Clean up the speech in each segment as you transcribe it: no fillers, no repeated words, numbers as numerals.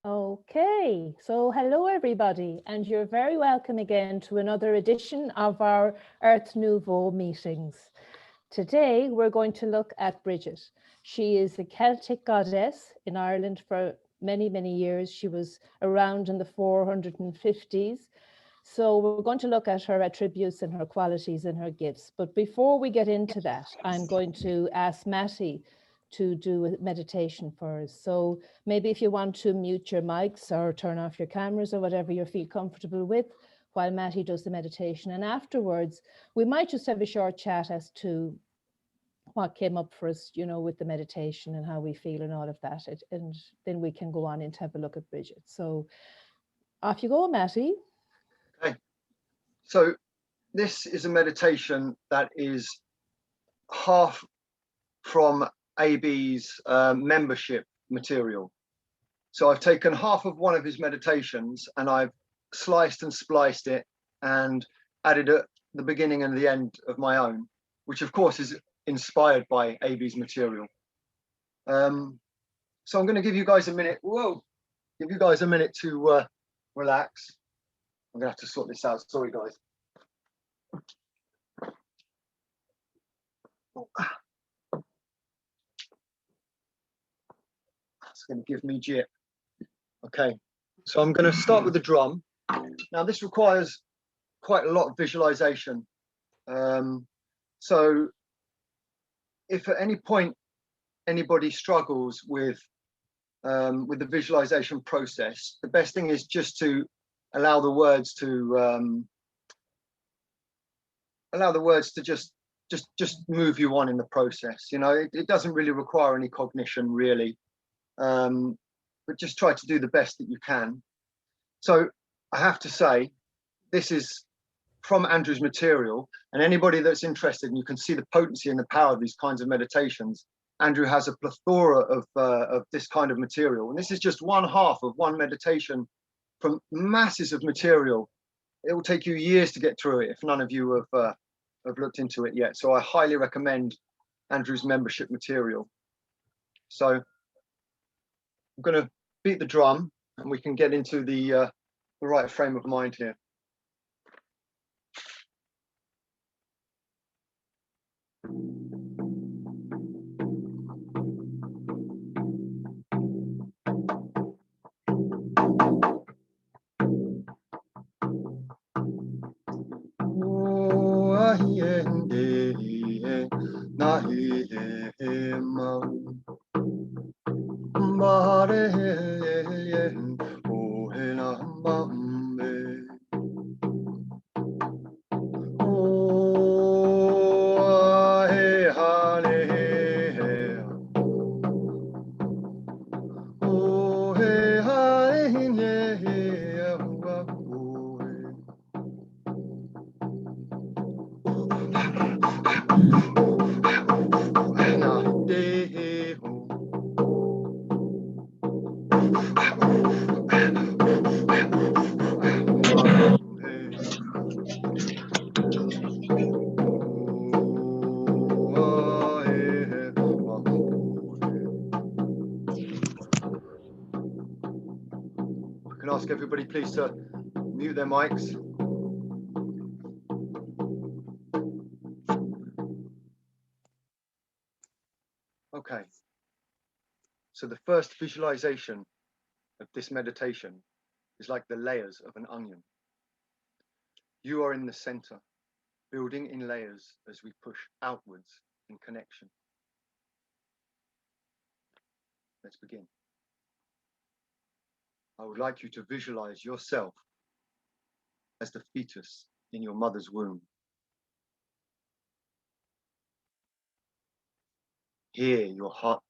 Okay, so hello everybody, and you're very welcome again to another edition of our Earth Nouveau meetings. Today we're going to look at Brigid. She is a Celtic goddess in Ireland for many, many years. She was around in the 450s. So we're going to look at her attributes and her qualities and her gifts. But before we get into that, I'm going to ask Maty to do a meditation for us. So maybe if you want to mute your mics or turn off your cameras or whatever you feel comfortable with while Maty does the meditation. And afterwards, we might just have a short chat as to what came up for us, you know, with the meditation and how we feel and all of that. And then we can go on and have a look at Brigid. So off you go, Maty. Okay, so this is a meditation that is half from AB's membership material. So I've taken half of one of his meditations and I've sliced and spliced it and added at the beginning and the end of my own, which of course is inspired by AB's material. So I'm going to give you guys a minute. Give you guys a minute to relax. I'm gonna have to sort this out. Sorry, guys. It's gonna give me jip. Okay, so I'm gonna start with the drum. Now this requires quite a lot of visualization. So if at any point anybody struggles with the visualization process, the best thing is just to allow the words to just move you on in the process. You know, it doesn't really require any cognition really, but just try to do the best that you can. So I have to say, this is from Andrew's material, and anybody that's interested, and you can see the potency and the power of these kinds of meditations, Andrew has a plethora of this kind of material, and this is just one half of one meditation from masses of material. It will take you years to get through it if none of you have looked into it yet. So I highly recommend Andrew's membership material. So I'm going to beat the drum and we can get into the right frame of mind here. Ask everybody please to mute their mics. Okay, so the first visualization of this meditation is like the layers of an onion. You are in the center, building in layers as we push outwards in connection. Let's begin. I would like you to visualize yourself as the fetus in your mother's womb. Hear your heart.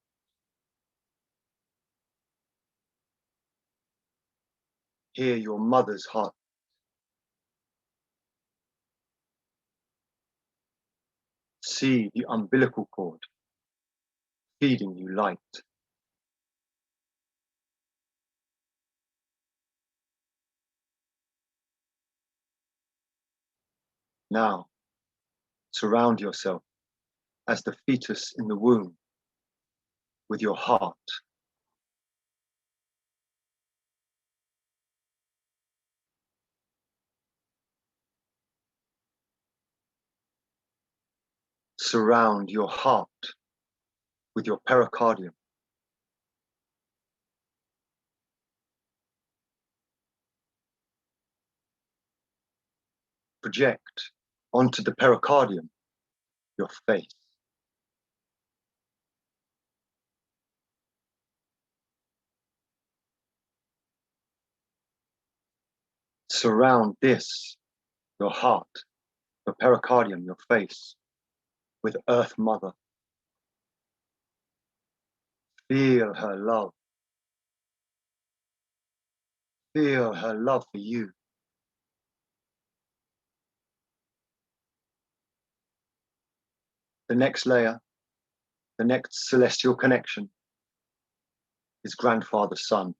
Hear your mother's heart. See the umbilical cord feeding you light. Now, surround yourself as the fetus in the womb with your heart. Surround your heart with your pericardium. Project onto the pericardium your face. Surround this, your heart, your pericardium, your face, with Earth Mother. Feel her love. Feel her love for you. The next layer, the next celestial connection is Grandfather Sun.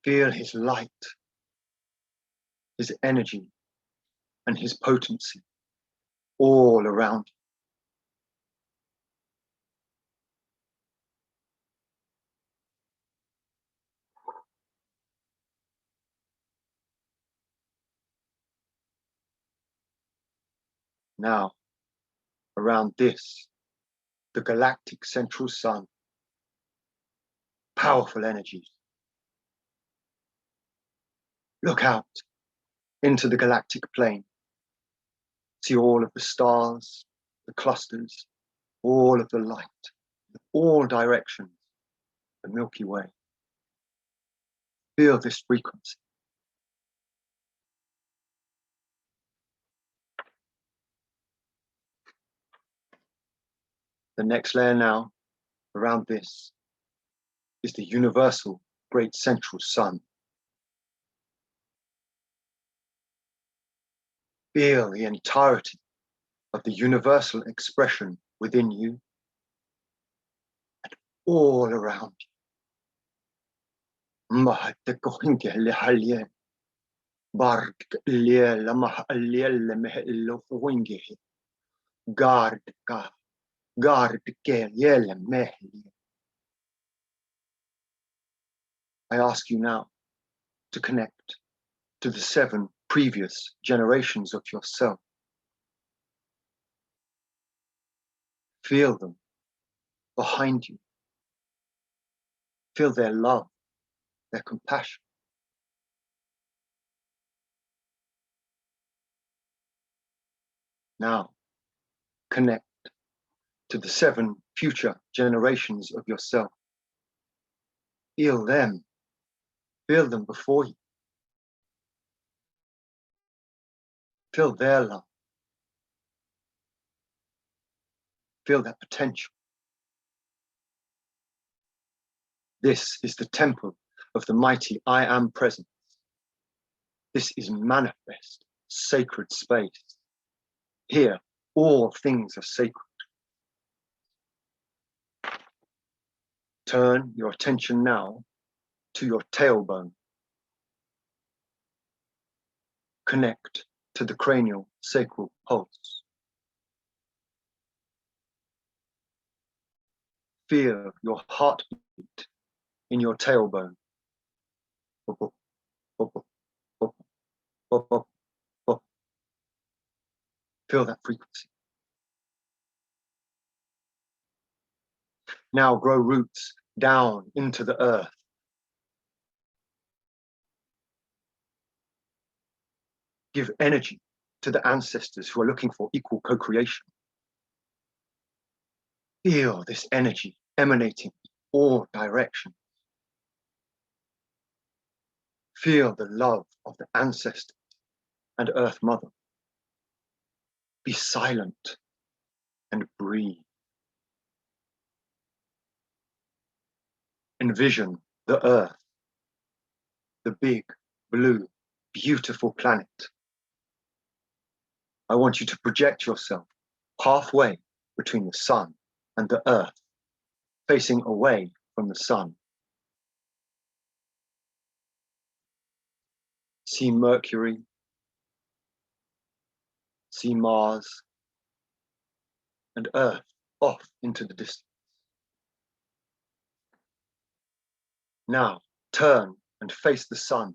Feel his light, his energy, and his potency all around you. Now, around this, the galactic central sun, powerful energies. Look out into the galactic plane. See all of the stars, the clusters, all of the light, in all directions, the Milky Way. Feel this frequency. The next layer now, around this, is the universal great central sun. Feel the entirety of the universal expression within you and all around you. I ask you now to connect to the 7 previous generations of yourself. Feel them behind you. Feel their love, their compassion. Now, connect to the 7 future generations of yourself. Feel them before you. Feel their love. Feel that potential. This is the temple of the mighty I Am Presence. This is manifest, sacred space. Here, all things are sacred. Turn your attention now to your tailbone. Connect to the cranial sacral pulse. Feel your heartbeat in your tailbone. Feel that frequency. Now grow roots down into the earth. Give energy to the ancestors who are looking for equal co-creation. Feel this energy emanating in all directions. Feel the love of the ancestors and Earth Mother. Be silent and breathe. Envision the Earth, the big, blue, beautiful planet. I want you to project yourself halfway between the sun and the Earth, facing away from the sun. See Mercury, see Mars, and Earth off into the distance. Now turn and face the sun.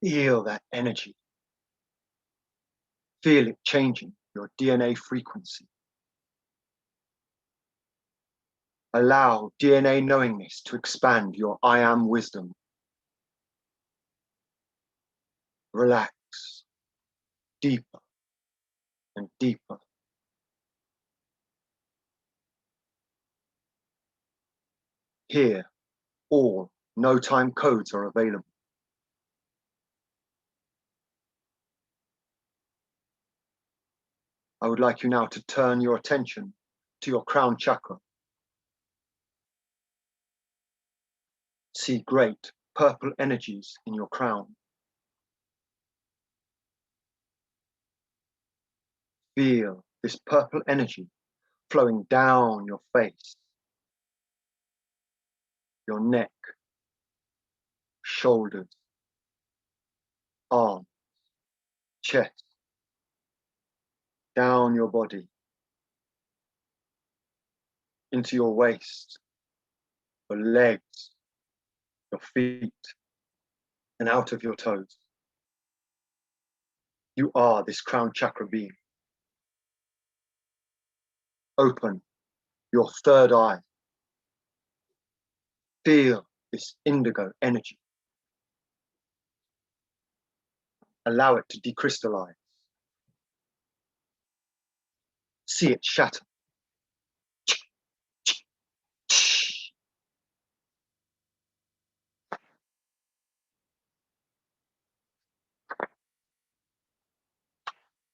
Feel that energy. Feel it changing your DNA frequency. Allow DNA knowingness to expand your I am wisdom. Relax deeper and deeper. Here, all no-time codes are available. I would like you now to turn your attention to your crown chakra. See great purple energies in your crown. Feel this purple energy flowing down your face, your neck, shoulders, arms, chest, down your body, into your waist, your legs, your feet, and out of your toes. You are this crown chakra being. Open your third eye. Feel this indigo energy. Allow it to decrystallize. See it shatter.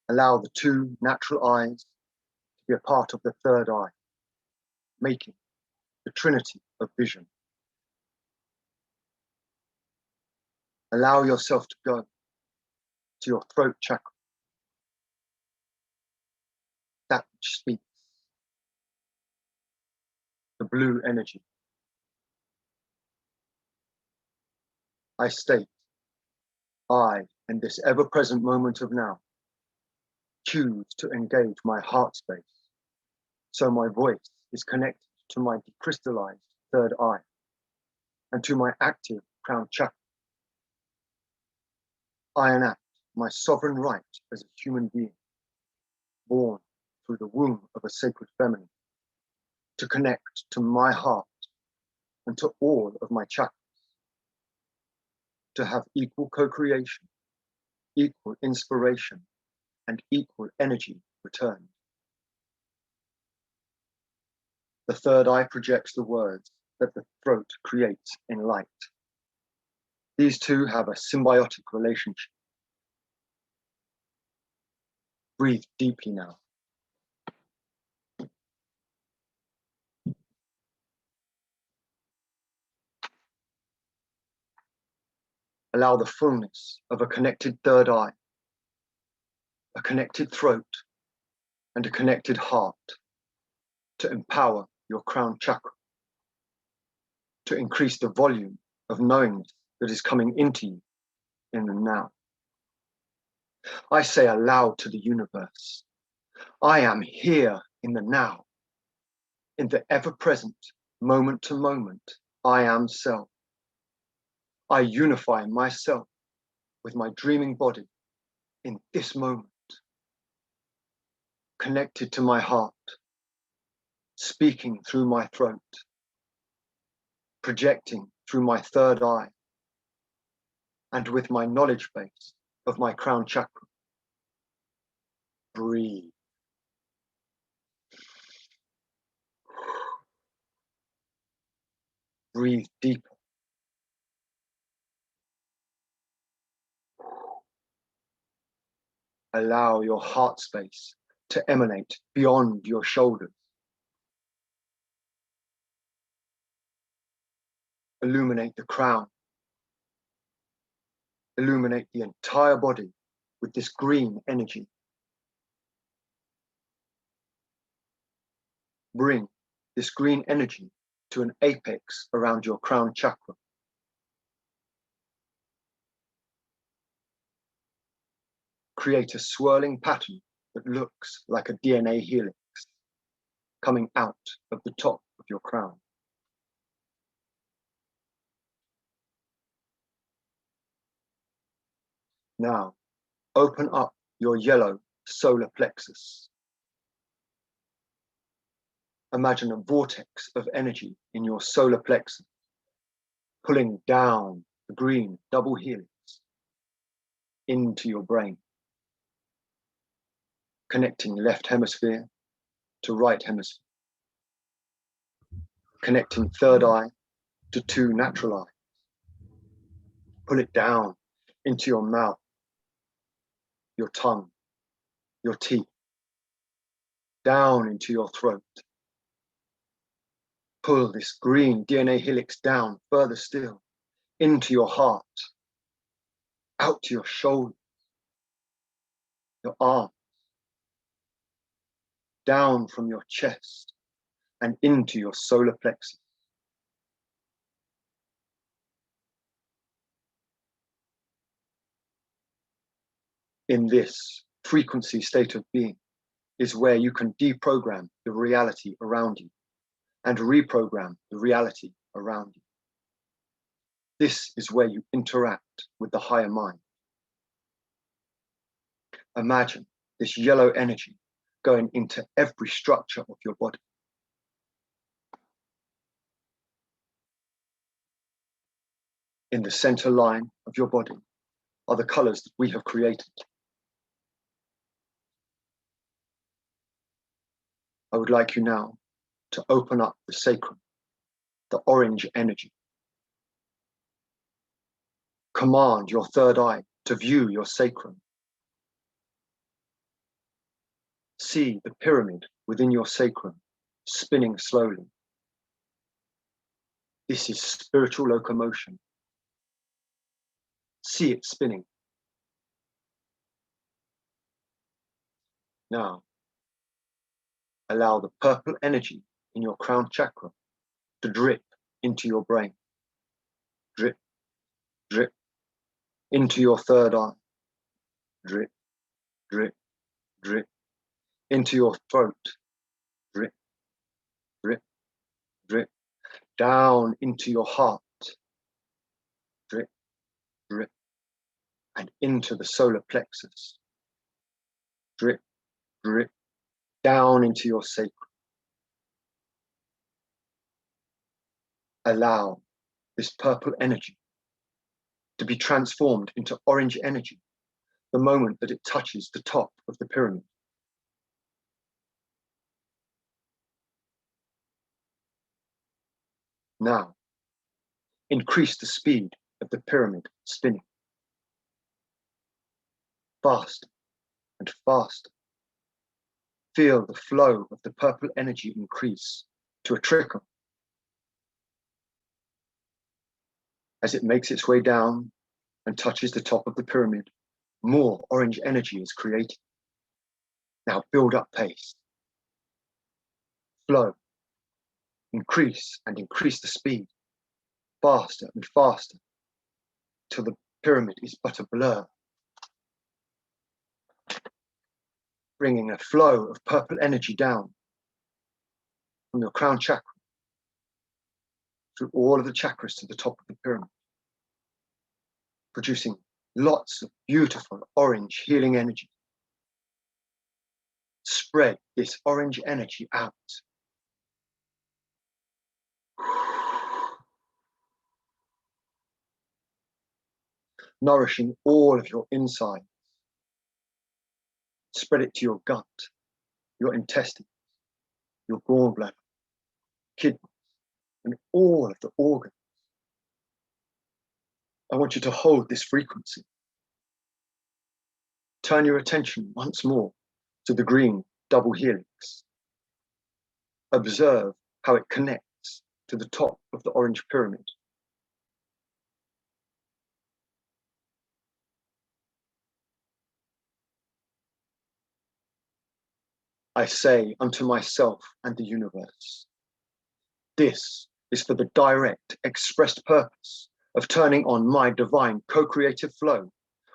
Allow the two natural eyes to be a part of the third eye, making the trinity of vision. Allow yourself to go to your throat chakra, that which speaks, the blue energy. I state, I, in this ever-present moment of now, choose to engage my heart space, so my voice is connected to my decrystallized third eye and to my active crown chakra. I enact my sovereign right as a human being, born through the womb of a sacred feminine, to connect to my heart and to all of my chakras, to have equal co-creation, equal inspiration, and equal energy returned. The third eye projects the words that the throat creates in light. These two have a symbiotic relationship. Breathe deeply now. Allow the fullness of a connected third eye, a connected throat, and a connected heart to empower your crown chakra, to increase the volume of knowingness that is coming into you in the now. I say aloud to the universe, I am here in the now, in the ever-present, moment to moment, I am self. I unify myself with my dreaming body in this moment, connected to my heart, speaking through my throat, projecting through my third eye, and with my knowledge base of my crown chakra. Breathe. Breathe deeper. Allow your heart space to emanate beyond your shoulders. Illuminate the crown. Illuminate the entire body with this green energy. Bring this green energy to an apex around your crown chakra. Create a swirling pattern that looks like a DNA helix coming out of the top of your crown. Now, open up your yellow solar plexus. Imagine a vortex of energy in your solar plexus, pulling down the green double helix into your brain, connecting left hemisphere to right hemisphere, connecting third eye to two natural eyes. Pull it down into your mouth, your tongue, your teeth, down into your throat. Pull this green DNA helix down further still, into your heart, out to your shoulders, your arms, down from your chest and into your solar plexus. In this frequency state of being is where you can deprogram the reality around you and reprogram the reality around you. This is where you interact with the higher mind. Imagine this yellow energy going into every structure of your body. In the center line of your body are the colors that we have created. I would like you now to open up the sacrum, the orange energy. Command your third eye to view your sacrum. See the pyramid within your sacrum spinning slowly. This is spiritual locomotion. See it spinning. Now, allow the purple energy in your crown chakra to drip into your brain. Drip, drip, into your third eye. Drip, drip, drip, into your throat. Drip, drip, drip, down into your heart. Drip, drip, and into the solar plexus. Drip, drip, down into your sacrum. Allow this purple energy to be transformed into orange energy the moment that it touches the top of the pyramid. Now, increase the speed of the pyramid spinning. Faster and faster. Feel the flow of the purple energy increase to a trickle. As it makes its way down and touches the top of the pyramid, more orange energy is created. Now build up pace. Flow. Increase and increase the speed. Faster and faster, till the pyramid is but a blur. Bringing a flow of purple energy down from your crown chakra through all of the chakras to the top of the pyramid, producing lots of beautiful orange healing energy. Spread this orange energy out. Nourishing all of your insides. Spread it to your gut, your intestines, your gallbladder, kidneys, and all of the organs. I want you to hold this frequency. Turn your attention once more to the green double helix. Observe how it connects to the top of the orange pyramid. I say unto myself and the universe, this is for the direct, expressed purpose of turning on my divine co-creative flow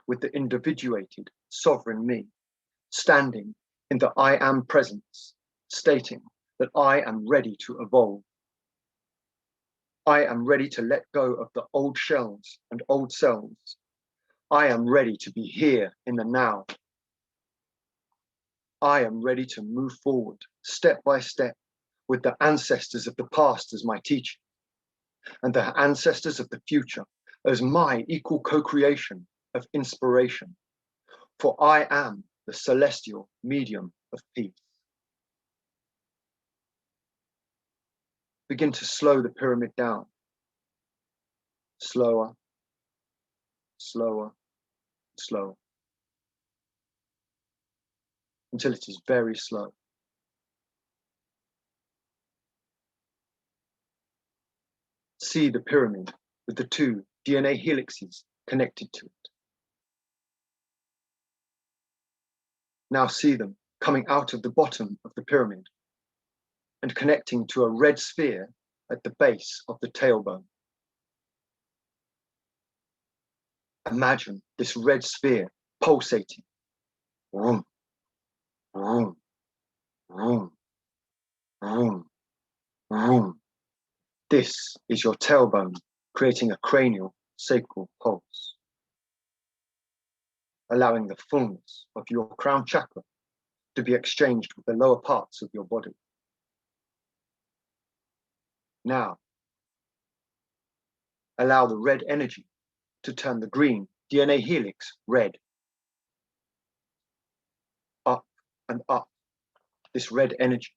with the individuated sovereign me, standing in the I am presence, stating that I am ready to evolve. I am ready to let go of the old shells and old selves. I am ready to be here in the now. I am ready to move forward, step by step, with the ancestors of the past as my teacher, and the ancestors of the future as my equal co-creation of inspiration. For I am the celestial medium of peace. Begin to slow the pyramid down. Slower, slower, slower, until it is very slow. See the pyramid with the 2 DNA helixes connected to it. Now see them coming out of the bottom of the pyramid and connecting to a red sphere at the base of the tailbone. Imagine this red sphere pulsating. Vroom, vroom, vroom, vroom, vroom. This is your tailbone creating a cranial sacral pulse, allowing the fullness of your crown chakra to be exchanged with the lower parts of your body. Now, allow the red energy to turn the green DNA helix red. Up and up, this red energy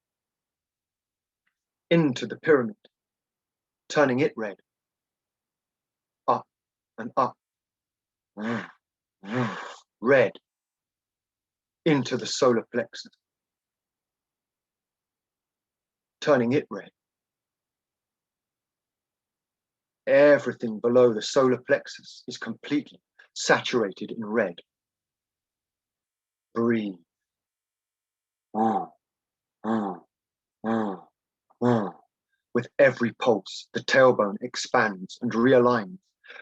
into the pyramid, turning it red. Up and up, red into the solar plexus, turning it red. Everything below the solar plexus is completely saturated in red. Breathe. With every pulse, the tailbone expands and realigns,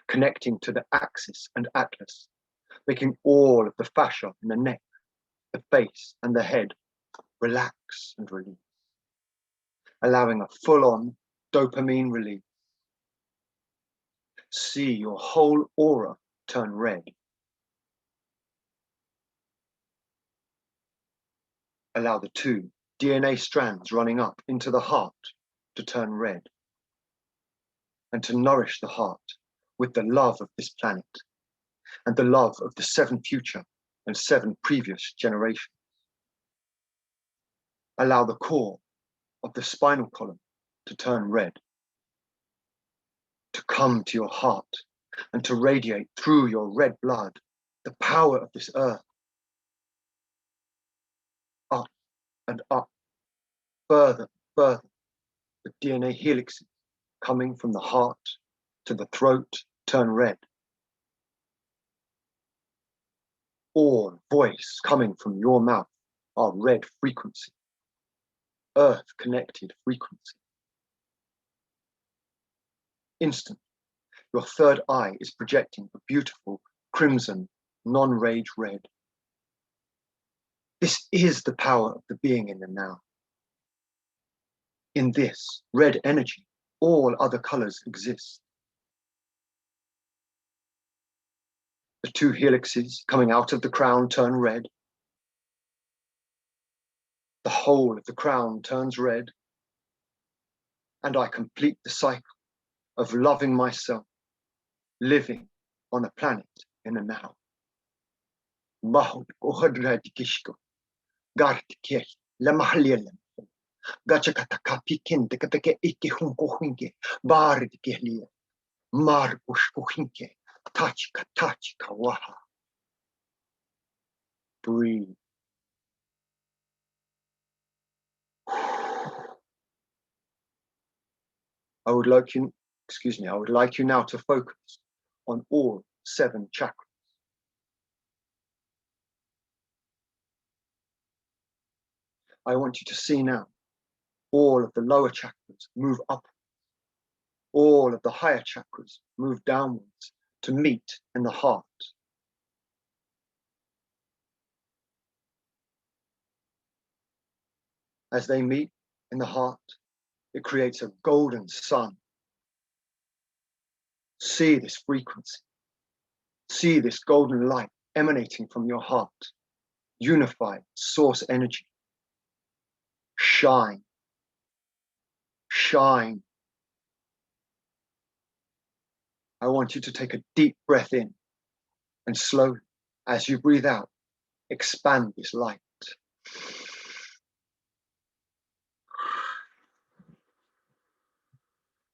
connecting to the axis and atlas, making all of the fascia in the neck, the face, and the head relax and release, allowing a full-on dopamine release. See your whole aura turn red. Allow the 2 DNA strands running up into the heart to turn red, and to nourish the heart with the love of this planet and the love of the 7 future and 7 previous generations. Allow the core of the spinal column to turn red, to come to your heart and to radiate through your red blood the power of this earth. Up and up, further, further, with DNA helixes coming from the heart to the throat turn red. All voice coming from your mouth are red frequency, earth connected frequency. Instant, your 3rd eye is projecting a beautiful crimson, non-rage red. This is the power of the being in the now. In this red energy, all other colors exist. The 2 helixes coming out of the crown turn red. The whole of the crown turns red. And I complete the cycle of loving myself, living on a planet in the now. Breathe. I would like you now to focus on all 7 chakras. I want you to see now all of the lower chakras move up, all of the higher chakras move downwards to meet in the heart. As they meet in the heart, it creates a golden sun. See this frequency. See this golden light emanating from your heart, unified source energy. Shine, shine. I want you to take a deep breath in and slowly, as you breathe out, expand this light.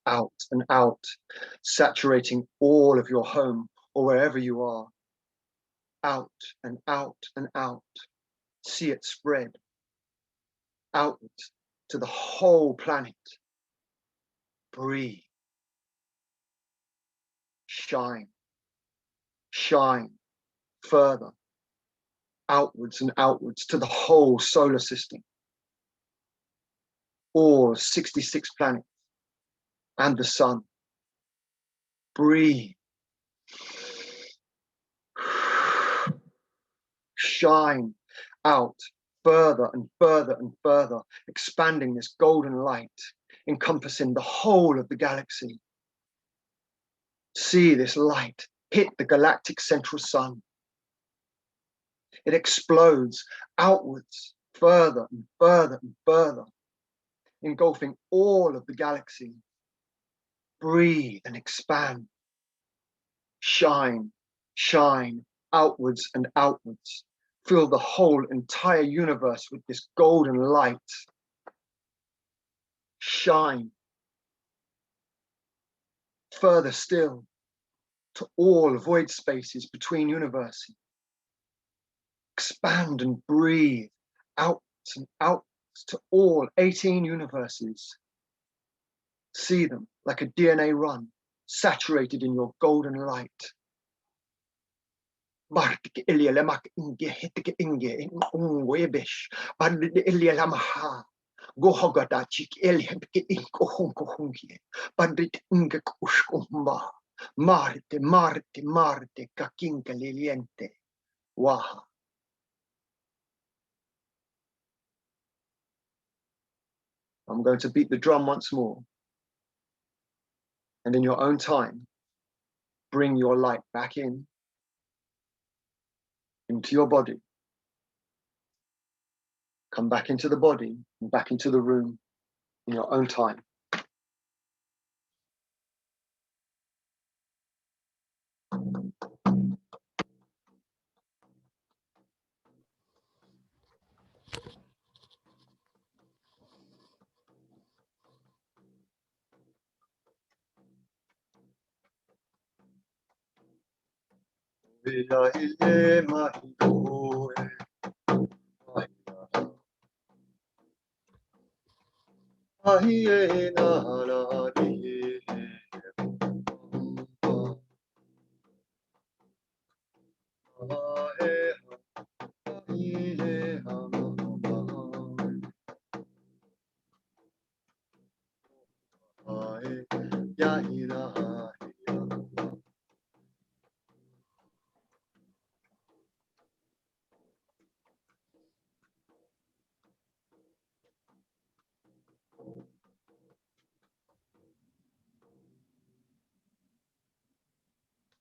Out and out, saturating all of your home or wherever you are. Out and out and out. See it spread outwards to the whole planet. Breathe. Shine. Shine further. Outwards and outwards to the whole solar system. All 66 planets and the sun. Breathe. Shine out further and further and further, expanding this golden light, encompassing the whole of the galaxy. See this light hit the galactic central sun. It explodes outwards, further and further and further, engulfing all of the galaxy. Breathe and expand. Shine, shine, outwards and outwards. Fill the whole entire universe with this golden light. Shine. Further still to all void spaces between universes. Expand and breathe outwards and outwards to all 18 universes. See them like a DNA run, saturated in your golden light. Bartik Ilya Lamak Inge Hitik Inge in Webish, Bard Ilya Lamaha, Gohogadachik Ilhepke Inkohunkohungi, Bandit Inge Kushkumba, Marte, Marte, Marte, Kakinka Liliente, Waha. I'm going to beat the drum once more. And in your own time, bring your light back in, into your body. Come back into the body and back into the room in your own time.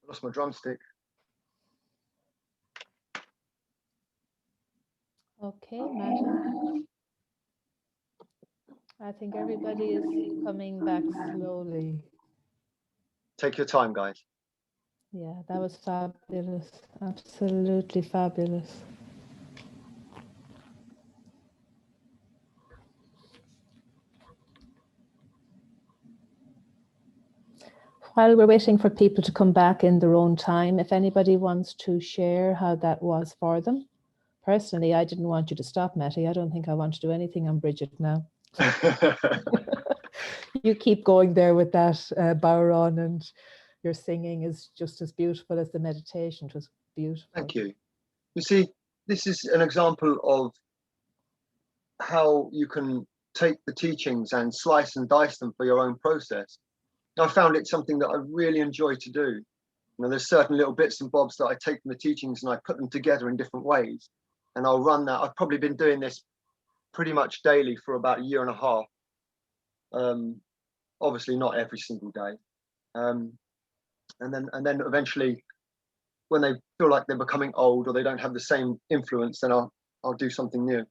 Lost my drumstick. Okay, Maty. I think everybody is coming back slowly. Take your time, guys. Yeah, that was fabulous. Absolutely fabulous. While we're waiting for people to come back in their own time, if anybody wants to share how that was for them. Personally, I didn't want you to stop, Maty. I don't think I want to do anything on Brigid now. You keep going there with that Bowron, and your singing is just as beautiful as the meditation. It was beautiful. Thank you. You see, this is an example of how you can take the teachings and slice and dice them for your own process. I found it something that I really enjoy to do. You know, there's certain little bits and bobs that I take from the teachings and I put them together in different ways. And I'll run that. I've probably been doing this pretty much daily for about a year and a half. Obviously not every single day. And then eventually when they feel like they're becoming old or they don't have the same influence, then I'll do something new.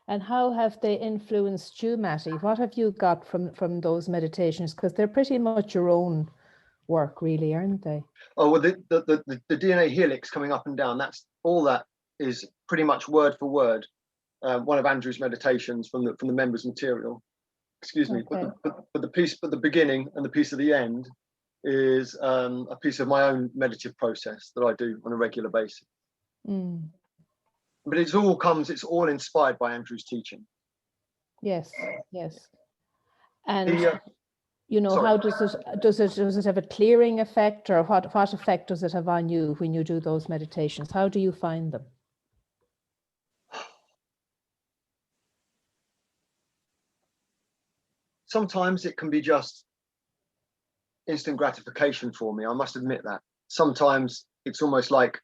And how have they influenced you, Maty? What have you got from those meditations? Because they're pretty much your own work, really, aren't they? Oh, well, the DNA helix coming up and down, that's all. That is pretty much word for word one of Andrew's meditations from the members' material. Excuse me. Okay. But the piece at the beginning and the piece at the end is a piece of my own meditative process that I do on a regular basis. But it's all inspired by Andrew's teaching. Yes, yes. And Sorry. how does it have a clearing effect, or what effect does it have on you when you do those meditations? How do you find them? Sometimes it can be just instant gratification for me. I must admit that. Sometimes it's almost like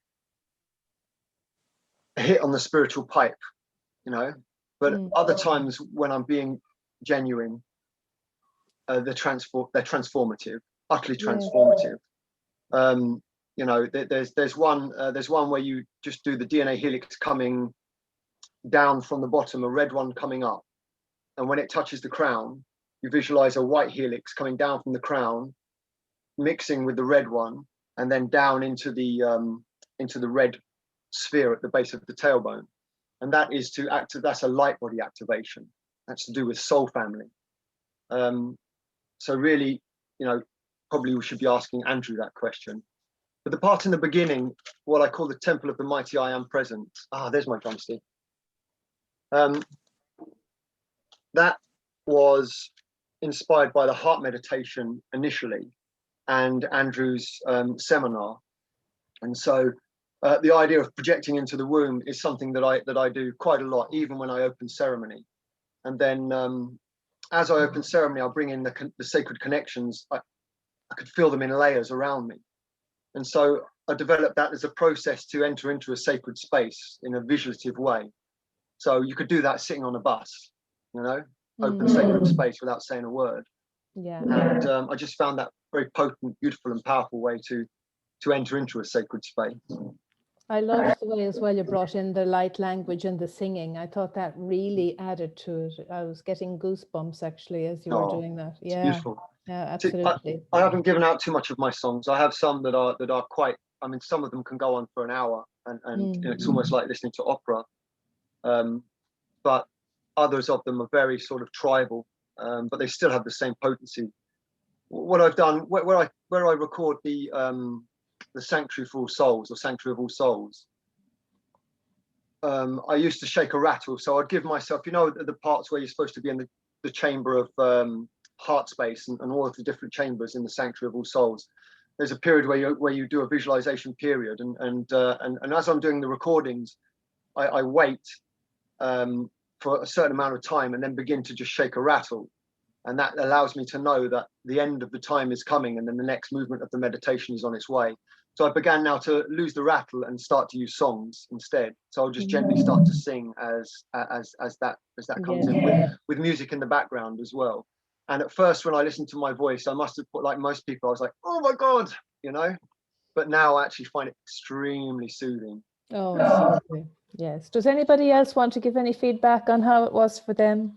a hit on the spiritual pipe, But other times when I'm being genuine, they're transformative, utterly transformative. There's one where you just do the DNA helix coming down from the bottom, a red one coming up, and when it touches the crown, you visualize a white helix coming down from the crown, mixing with the red one, and then down into the red sphere at the base of the tailbone. And that is that's a light body activation. That's to do with soul family. So really, probably we should be asking Andrew that question. But the part in the beginning, what I call the temple of the mighty I am present. There's my drumstick. That was inspired by the heart meditation initially and Andrew's seminar. And so the idea of projecting into the womb is something that I do quite a lot, even when I open ceremony. And then as I open ceremony, I'll bring in the sacred connections. I could feel them in layers around me. And so I developed that as a process to enter into a sacred space in a visualative way. So you could do that sitting on a bus, open sacred space without saying a word. Yeah. And I just found that very potent, beautiful and powerful way to enter into a sacred space. I loved the way as well you brought in the light language and the singing. I thought that really added to it. I was getting goosebumps actually as you were doing that. Yeah, beautiful. Yeah, absolutely. I haven't given out too much of my songs. I have some that are quite. I mean, some of them can go on for an hour, and it's almost like listening to opera. But others of them are very sort of tribal, but they still have the same potency. What I've done, where I record the Sanctuary for All Souls, or Sanctuary of All Souls, I used to shake a rattle. So I'd give myself, the parts where you're supposed to be in the chamber of heart space and all of the different chambers in the Sanctuary of All Souls. There's a period where you do a visualization period, and as I'm doing the recordings, I wait for a certain amount of time and then begin to just shake a rattle. And that allows me to know that the end of the time is coming and then the next movement of the meditation is on its way. So I began now to lose the rattle and start to use songs instead. So I'll just gently start to sing as that comes in with music in the background as well. And at first, when I listened to my voice, I must have put, like most people, I was like, oh my God, but now I actually find it extremely soothing. Oh, yes. Does anybody else want to give any feedback on how it was for them?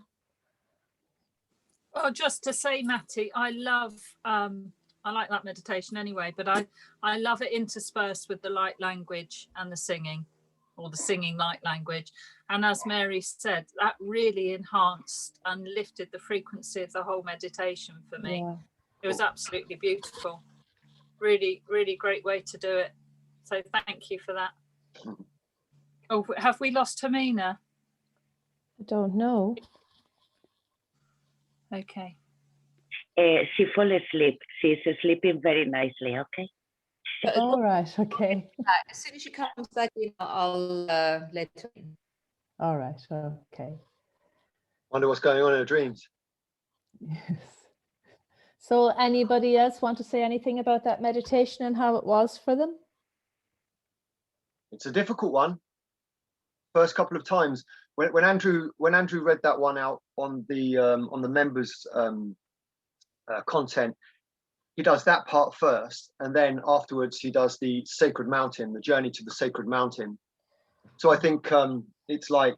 Well, just to say, Maty, I like that meditation anyway, but I love it interspersed with the light language and the singing, or the singing light language. And as Mary said, that really enhanced and lifted the frequency of the whole meditation for me. Yeah. It was absolutely beautiful. Really, really great way to do it. So thank you for that. Oh, have we lost Hermina? I don't know. Okay. She fell asleep. She's sleeping very nicely, okay? All right, okay. As soon as she comes back in, I'll let her in. All right, okay. Wonder what's going on in her dreams. Yes. So anybody else want to say anything about that meditation and how it was for them? It's a difficult one. First couple of times when Andrew read that one out on the members' content, he does that part first, and then afterwards he does the sacred mountain, the journey to the sacred mountain. So I think it's like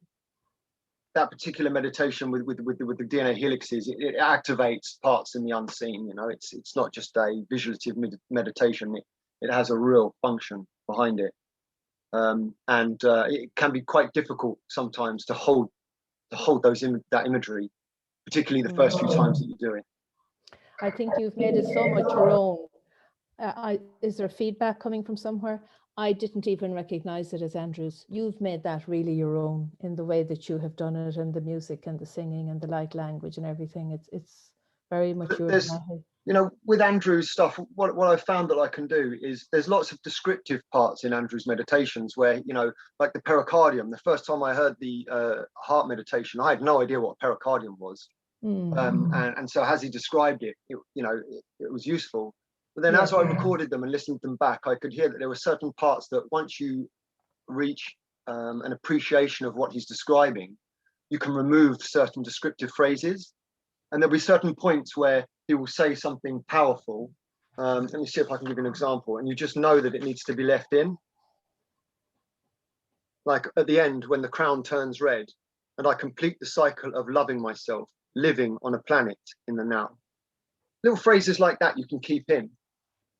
that particular meditation with the DNA helixes, it activates parts in the unseen. You know, it's not just a visualative meditation. It has a real function behind it, and it can be quite difficult sometimes to hold that imagery, particularly the first few times that you do it. I think you've made it so much your own. Is there feedback coming from somewhere? I didn't even recognize it as Andrew's. You've made that really your own in the way that you have done it, and the music and the singing and the light language and everything. It's very much yours. You know, with Andrew's stuff, what I've found that I can do is there's lots of descriptive parts in Andrew's meditations where, you know, like the pericardium. The first time I heard the heart meditation, I had no idea what pericardium was. And so as he described it, you know, it was useful. But then as I recorded them and listened to them back, I could hear that there were certain parts that once you reach an appreciation of what he's describing, you can remove certain descriptive phrases. And there'll be certain points where he will say something powerful. Let me see if I can give you an example. And you just know that it needs to be left in. Like at the end, when the crown turns red, and I complete the cycle of loving myself, living on a planet in the now. Little phrases like that you can keep in,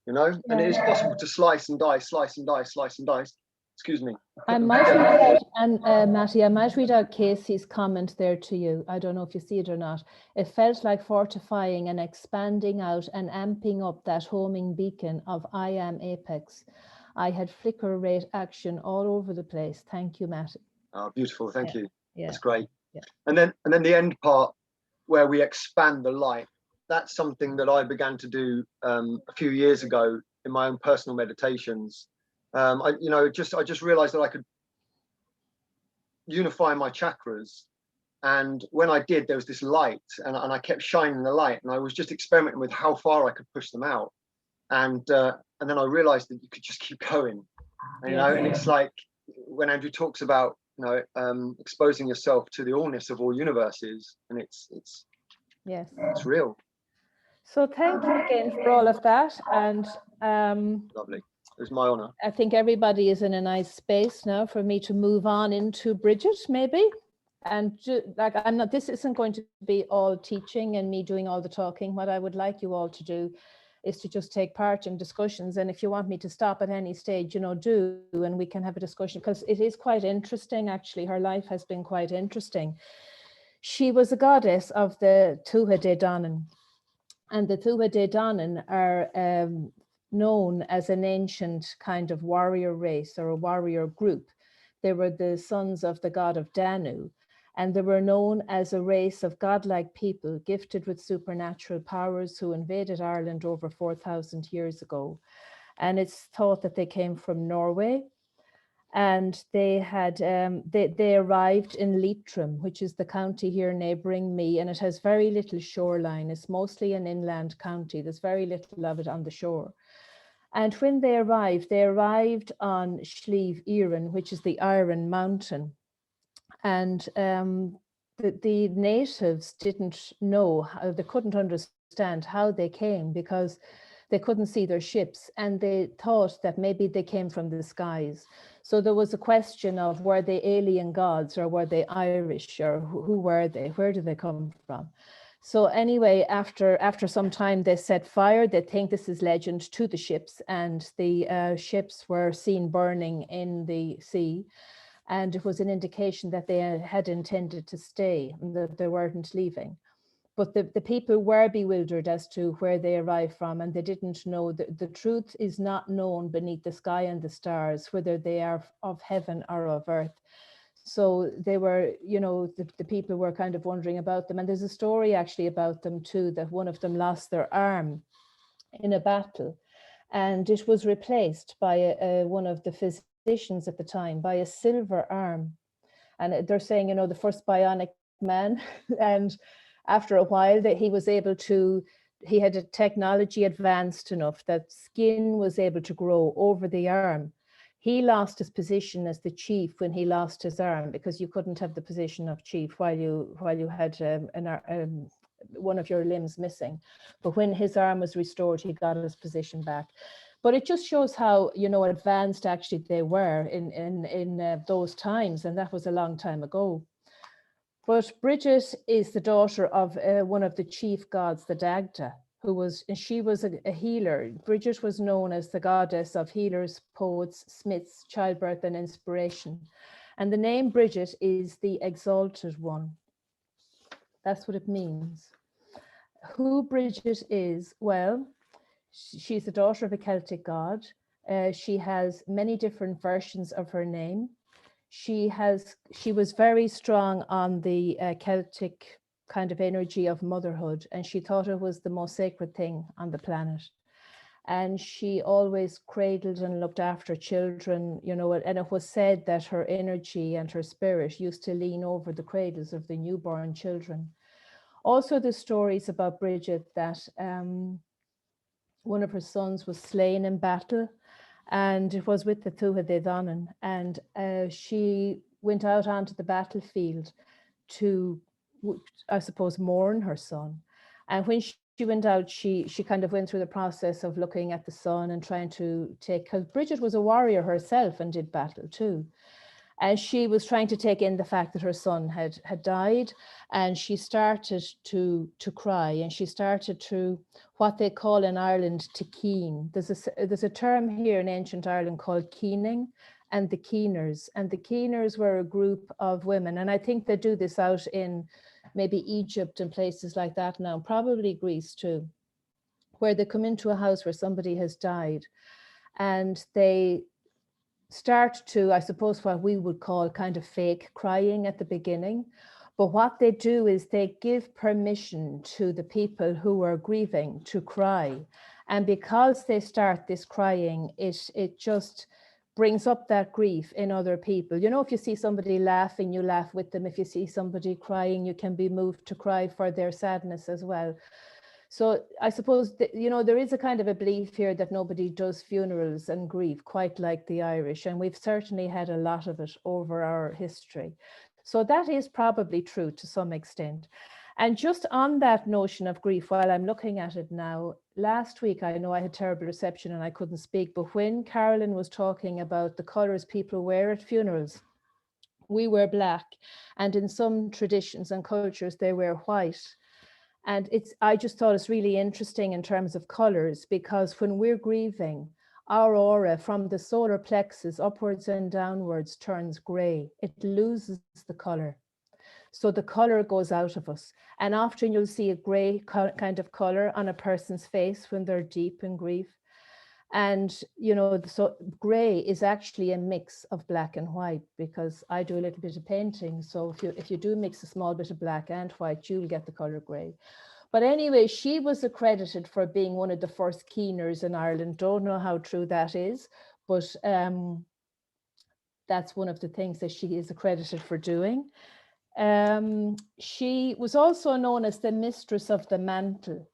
you know, and it is possible to slice and dice, slice and dice, slice and dice. Excuse me. I might read out, and Maty, I might read out Casey's comment there to you. I don't know if you see it or not. It felt like fortifying and expanding out and amping up that homing beacon of I am apex. I had flicker rate action all over the place. Thank you, Maty. Oh, beautiful. Thank you. Yeah. That's great. Yeah. And then the end part where we expand the light. That's something that I began to do a few years ago in my own personal meditations. I just realized that I could unify my chakras, and when I did, there was this light, and I kept shining the light, and I was just experimenting with how far I could push them out, and then I realized that you could just keep going, you know. And it's like when Andrew talks about, you know, exposing yourself to the allness of all universes, and it's real. So thank you again for all of that, and Lovely. It was my honor. I think everybody is in a nice space now for me to move on into Brigid, maybe. And like, this isn't going to be all teaching and me doing all the talking. What I would like you all to do is to just take part in discussions. And if you want me to stop at any stage, you know, do, and we can have a discussion, because it is quite interesting, actually. Her life has been quite interesting. She was a goddess of the Tuatha De Danann. And the Tuatha De Danann are known as an ancient kind of warrior race or a warrior group. They were the sons of the god of Danu, and they were known as a race of godlike people gifted with supernatural powers who invaded Ireland over 4,000 years ago. And it's thought that they came from Norway, and they had they arrived in Leitrim, which is the county here neighboring me, and it has very little shoreline. It's mostly an inland county. There's very little of it on the shore. And when they arrived on Slieve Iran, which is the Iron Mountain. And the natives didn't know how, they couldn't understand how they came, because they couldn't see their ships, and they thought that maybe they came from the skies. So there was a question of, were they alien gods, or were they Irish, or who were they? Where did they come from? So anyway, after some time, they set fire. They think this is legend, to the ships, and the ships were seen burning in the sea. And it was an indication that they had intended to stay, and that they weren't leaving. But the people were bewildered as to where they arrived from, and they didn't know. The truth is not known beneath the sky and the stars, whether they are of heaven or of earth. So they were, you know, the people were kind of wondering about them. And there's a story actually about them too, that one of them lost their arm in a battle, and it was replaced by one of the physicians at the time by a silver arm. And they're saying, you know, the first bionic man. And after a while, that he was able to, he had a technology advanced enough that skin was able to grow over the arm. He lost his position as the chief when he lost his arm, because you couldn't have the position of chief while you had one of your limbs missing. But when his arm was restored, he got his position back. But it just shows how, you know, advanced actually they were in those times, and that was a long time ago. But Brigid is the daughter of one of the chief gods, the Dagda, she was a healer. Brigid was known as the goddess of healers, poets, smiths, childbirth, and inspiration. And the name Brigid is the exalted one. That's what it means. Who Brigid is, well, she's the daughter of a Celtic god. She has many different versions of her name. She was very strong on the Celtic kind of energy of motherhood, and she thought it was the most sacred thing on the planet. And she always cradled and looked after children, you know, and it was said that her energy and her spirit used to lean over the cradles of the newborn children. Also, the stories about Brigid that one of her sons was slain in battle, and it was with the Tuatha De Danann, and she went out onto the battlefield to, I suppose, mourn her son. And when she went out, she kind of went through the process of looking at the son and trying to take, because Brigid was a warrior herself and did battle too. And she was trying to take in the fact that her son had died, and she started to cry, and she started to, what they call in Ireland, to keen. There's a term here in ancient Ireland called keening, and the keeners. And the keeners were a group of women, and I think they do this out in maybe Egypt and places like that now, probably Greece too, where they come into a house where somebody has died, and they start to, I suppose, what we would call kind of fake crying at the beginning. But what they do is they give permission to the people who are grieving to cry. And because they start this crying, it just brings up that grief in other people. You know, if you see somebody laughing, you laugh with them. If you see somebody crying, you can be moved to cry for their sadness as well. So I suppose that, you know, there is a kind of a belief here that nobody does funerals and grief quite like the Irish, and we've certainly had a lot of it over our history. So that is probably true to some extent. And just on that notion of grief, while I'm looking at it now, last week, I know I had terrible reception and I couldn't speak, but when Carolyn was talking about the colours people wear at funerals, we wear black, and in some traditions and cultures, they wear white. And I just thought it's really interesting in terms of colors, because when we're grieving, our aura from the solar plexus upwards and downwards turns gray. It loses the color. So the color goes out of us. And often you'll see a gray kind of color on a person's face when they're deep in grief. And, you know, so gray is actually a mix of black and white, because I do a little bit of painting. So if you do mix a small bit of black and white, you'll get the color gray. But anyway, she was accredited for being one of the first keeners in Ireland. Don't know how true that is, but that's one of the things that she is accredited for doing. She was also known as the mistress of the mantle.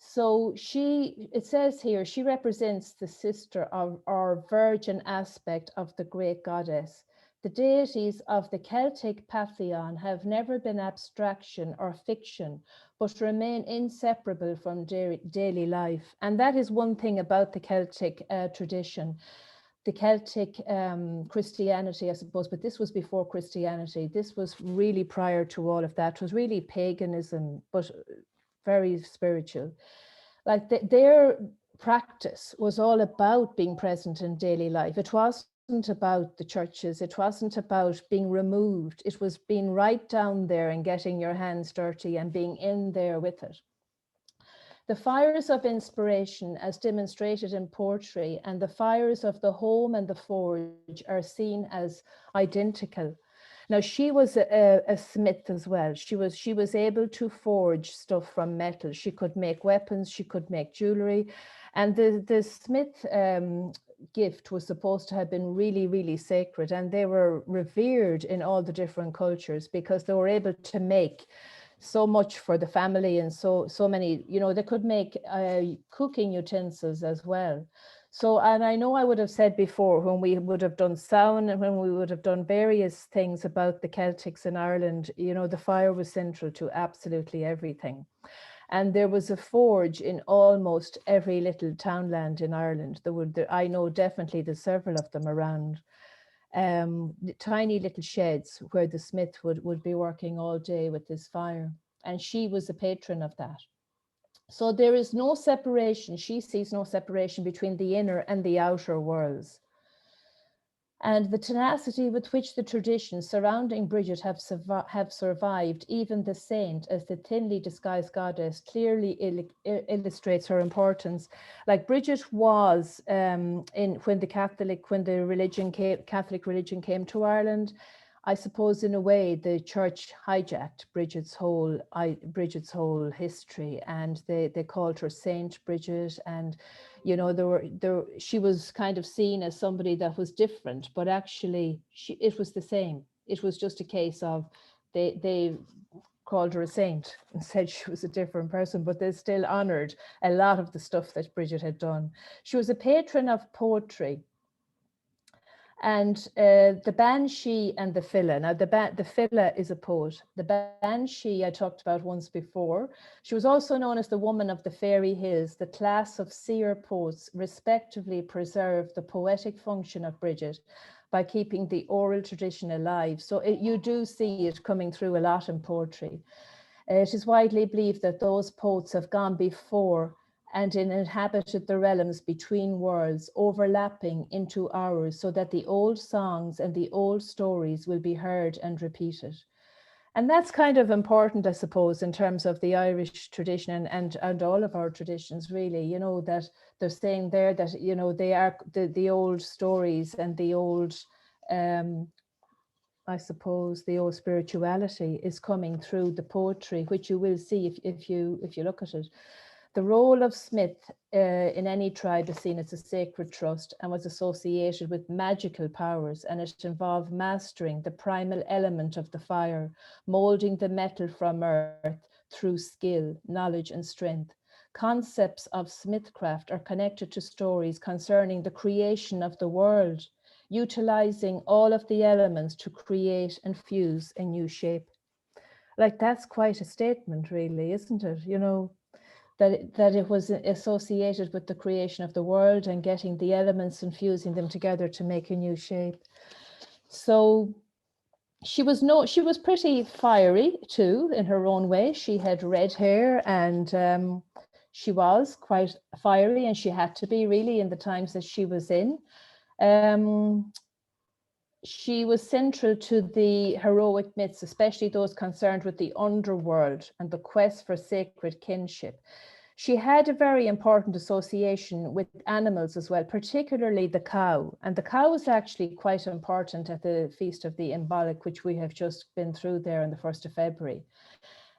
So it says here, she represents the sister of or virgin aspect of the great goddess. The deities of the Celtic pantheon have never been abstraction or fiction, but remain inseparable from daily life. And that is one thing about the Celtic tradition. The Celtic Christianity, I suppose, but this was before Christianity. This was really prior to all of that. It was really paganism, but very spiritual. Like their practice was all about being present in daily life. It wasn't about the churches. It wasn't about being removed. It was being right down there and getting your hands dirty and being in there with it. The fires of inspiration, as demonstrated in poetry, and the fires of the home and the forge are seen as identical. Now, she was a smith as well. She was able to forge stuff from metal. She could make weapons, she could make jewelry. And the smith gift was supposed to have been really, really sacred. And they were revered in all the different cultures because they were able to make so much for the family, and so many, you know, they could make cooking utensils as well. So, and I know I would have said before, when we would have done sound and when we would have done various things about the Celtics in Ireland, you know, the fire was central to absolutely everything. And there was a forge in almost every little townland in Ireland. I know definitely there's several of them around. Tiny little sheds where the smith would be working all day with this fire. And she was a patron of that. So there is no separation. She sees no separation between the inner and the outer worlds. And the tenacity with which the traditions surrounding Brigid have survived, even the saint as the thinly disguised goddess, clearly illustrates her importance. Like Brigid was when the Catholic religion came to Ireland, I suppose in a way the church hijacked Brigid's whole history, and they called her Saint Brigid, and you know she was kind of seen as somebody that was different, but actually it was the same. It was just a case of they called her a saint and said she was a different person, but they still honored a lot of the stuff that Brigid had done. She was a patron of poetry. And the Banshee and the Fila. Now, the Fila is a poet. The Banshee I talked about once before. She was also known as the Woman of the Fairy Hills. The class of seer poets respectively preserved the poetic function of Brigid by keeping the oral tradition alive. So you do see it coming through a lot in poetry. It is widely believed that those poets have gone before and inhabited the realms between worlds, overlapping into ours, so that the old songs and the old stories will be heard and repeated. And that's kind of important, I suppose, in terms of the Irish tradition and all of our traditions, really, you know, that they're saying there that, you know, they are the old stories and the old, I suppose, the old spirituality is coming through the poetry, which you will see if you look at it. The role of smith in any tribe is seen as a sacred trust and was associated with magical powers, and it involved mastering the primal element of the fire, molding the metal from earth through skill, knowledge, and strength. Concepts of smithcraft are connected to stories concerning the creation of the world, utilizing all of the elements to create and fuse a new shape. Like, that's quite a statement, really, isn't it? You know, that it was associated with the creation of the world and getting the elements and fusing them together to make a new shape. So she was pretty fiery too in her own way. She had red hair, and she was quite fiery, and she had to be, really, in the times that she was in. She was central to the heroic myths, especially those concerned with the underworld and the quest for sacred kinship. She had a very important association with animals as well, particularly the cow. And the cow is actually quite important at the Feast of the Imbolc, which we have just been through there on the 1st of February.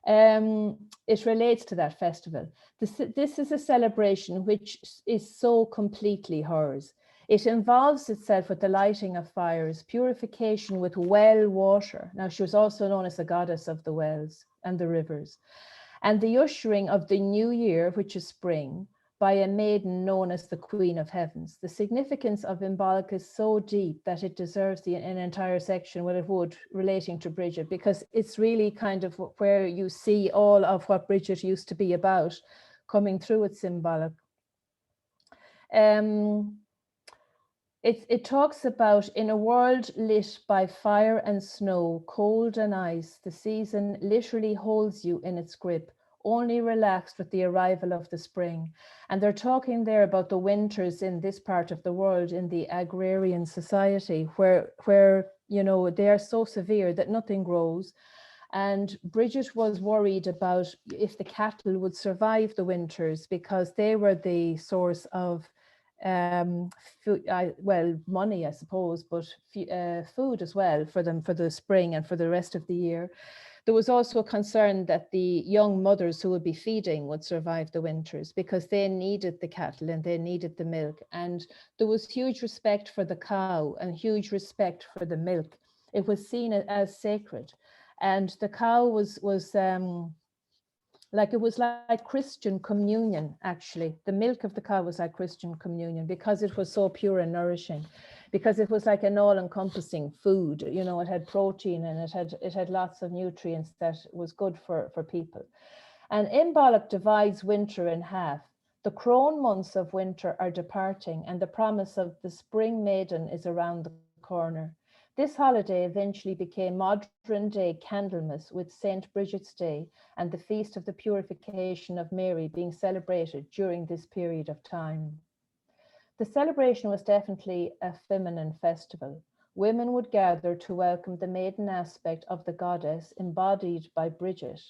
It relates to that festival. This is a celebration which is so completely hers. It involves itself with the lighting of fires, purification with well water. Now, she was also known as the goddess of the wells and the rivers, and the ushering of the new year, which is spring, by a maiden known as the Queen of Heavens. The significance of Imbolc is so deep that it deserves an entire section, well, it would, relating to Brigid, because it's really kind of where you see all of what Brigid used to be about coming through its symbolic. It talks about, in a world lit by fire and snow, cold and ice, the season literally holds you in its grip, only relaxed with the arrival of the spring. And they're talking there about the winters in this part of the world, in the agrarian society, where you know, they are so severe that nothing grows. And Brigid was worried about if the cattle would survive the winters, because they were the source of money, I suppose, but food as well for them for the spring and for the rest of the year. There was also a concern that the young mothers who would be feeding would survive the winters, because they needed the cattle and they needed the milk. And there was huge respect for the cow and huge respect for the milk. It was seen as sacred. And the cow was like it was like Christian communion, actually. The milk of the cow was like Christian communion because it was so pure and nourishing, because it was like an all-encompassing food. You know, it had protein and it had lots of nutrients that was good for people. And Imbolc divides winter in half. The crone months of winter are departing, and the promise of the spring maiden is around the corner. This holiday eventually became modern-day Candlemas, with St Brigid's Day and the Feast of the Purification of Mary being celebrated during this period of time. The celebration was definitely a feminine festival. Women would gather to welcome the maiden aspect of the goddess embodied by Brigid.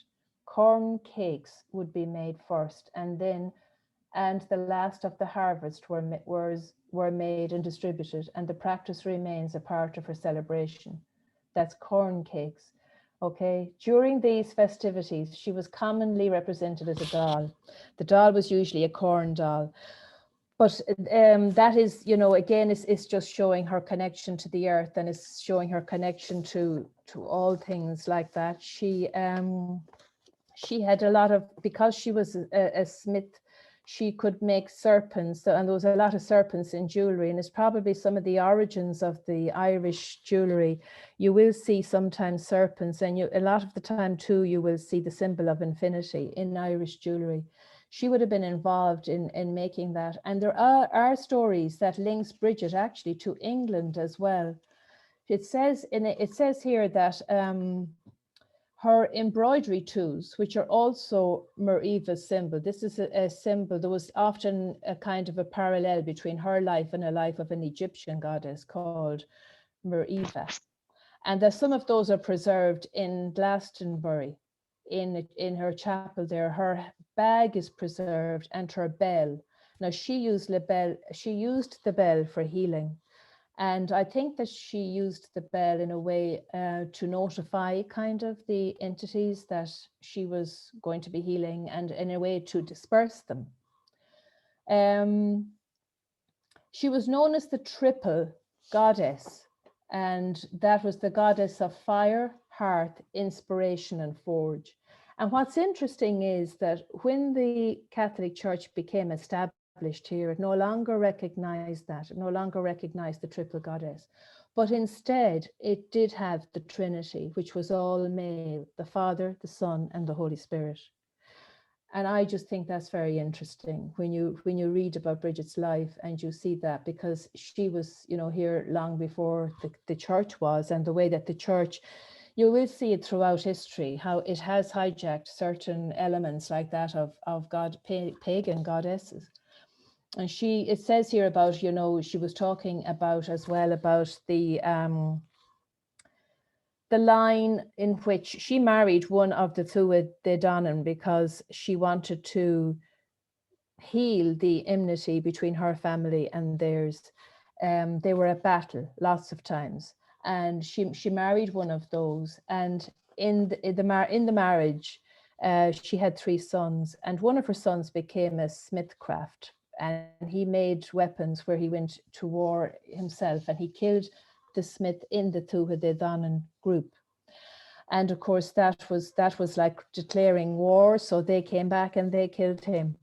Corn cakes would be made first, and the last of the harvest were made and distributed, and the practice remains a part of her celebration. That's corn cakes. Okay, during these festivities, she was commonly represented as a doll. The doll was usually a corn doll. But that is, you know, again, it's just showing her connection to the earth, and it's showing her connection to all things like that. She had a lot of, because she was a smith, she could make serpents, and there was a lot of serpents in jewelry, and it's probably some of the origins of the Irish jewelry. You will see sometimes serpents, and a lot of the time too, you will see the symbol of infinity in Irish jewelry. She would have been involved in making that. And there are stories that links Brigid actually to England as well. It says here that her embroidery tools, which are also Mareva's symbol. This is a symbol. There was often a kind of a parallel between her life and a life of an Egyptian goddess called Maire. And that some of those are preserved in Glastonbury, in her chapel there. Her bag is preserved and her bell. Now she used the bell for healing. And I think that she used the bell in a way to notify kind of the entities that she was going to be healing, and in a way to disperse them. She was known as the triple goddess, and that was the goddess of fire, hearth, inspiration, and forge. And what's interesting is that when the Catholic Church became established here, it no longer recognized that, it no longer recognized the triple goddess, but instead it did have the Trinity, which was all male, the Father, the Son, and the Holy Spirit. And I just think that's very interesting when you read about Brigid's life and you see that, because she was, you know, here long before the church was, and the way that the church, you will see it throughout history, how it has hijacked certain elements like that of pagan goddesses. And it says here about, you know, she was talking about as well about the line in which she married one of the Tuatha De Danann because she wanted to heal the enmity between her family and theirs. They were at battle lots of times, and she married one of those. And in the marriage, she had 3 sons, and one of her sons became a smithcraft, and he made weapons where he went to war himself, and he killed the smith in the Tuatha De Danann group. And of course that was like declaring war, so they came back and they killed him.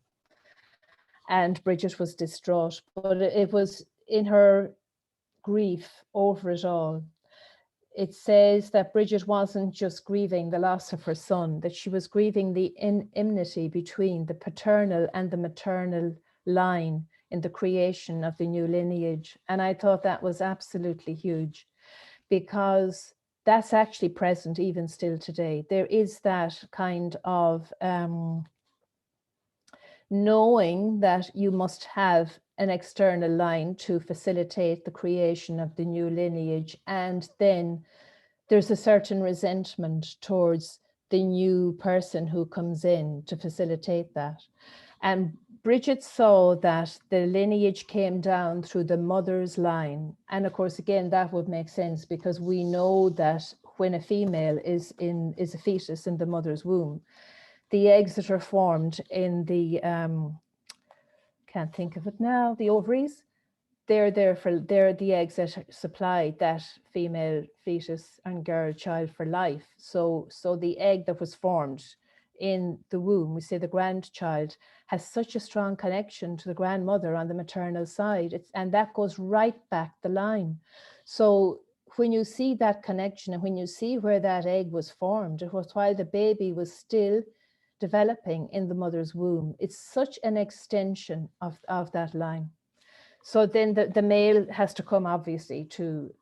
And Brigid was distraught, but it was in her grief over it all. It says that Brigid wasn't just grieving the loss of her son, that she was grieving the enmity between the paternal and the maternal line in the creation of the new lineage. And I thought that was absolutely huge, because that's actually present even still today. There is that kind of knowing that you must have an external line to facilitate the creation of the new lineage. And then there's a certain resentment towards the new person who comes in to facilitate that. And Brigid saw that the lineage came down through the mother's line. And of course, again, that would make sense, because we know that when a female is a fetus in the mother's womb, the eggs that are formed in the, can't think of it now, the ovaries, they're the eggs that supply that female fetus and girl child for life. So the egg that was formed in the womb, we say the grandchild, has such a strong connection to the grandmother on the maternal side. And that goes right back the line. So when you see that connection and when you see where that egg was formed, it was while the baby was still developing in the mother's womb. It's such an extension of that line. So then the male has to come, obviously, to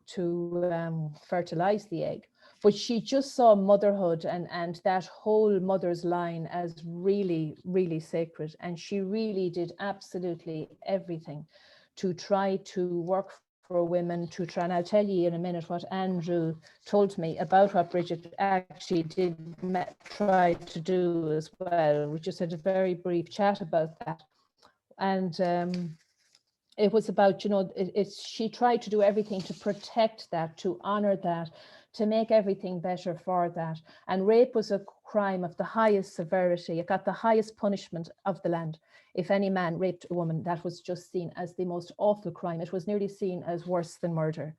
fertilize the egg. But she just saw motherhood and that whole mother's line as really, really sacred. And she really did absolutely everything to try to work for women, to try, and I'll tell you in a minute what Andrew told me about what Brigid actually did try to do as well. We just had a very brief chat about that. And it was about, she tried to do everything to protect that, to honor that, to make everything better for that. And rape was a crime of the highest severity. It got the highest punishment of the land. If any man raped a woman, that was just seen as the most awful crime. It was nearly seen as worse than murder.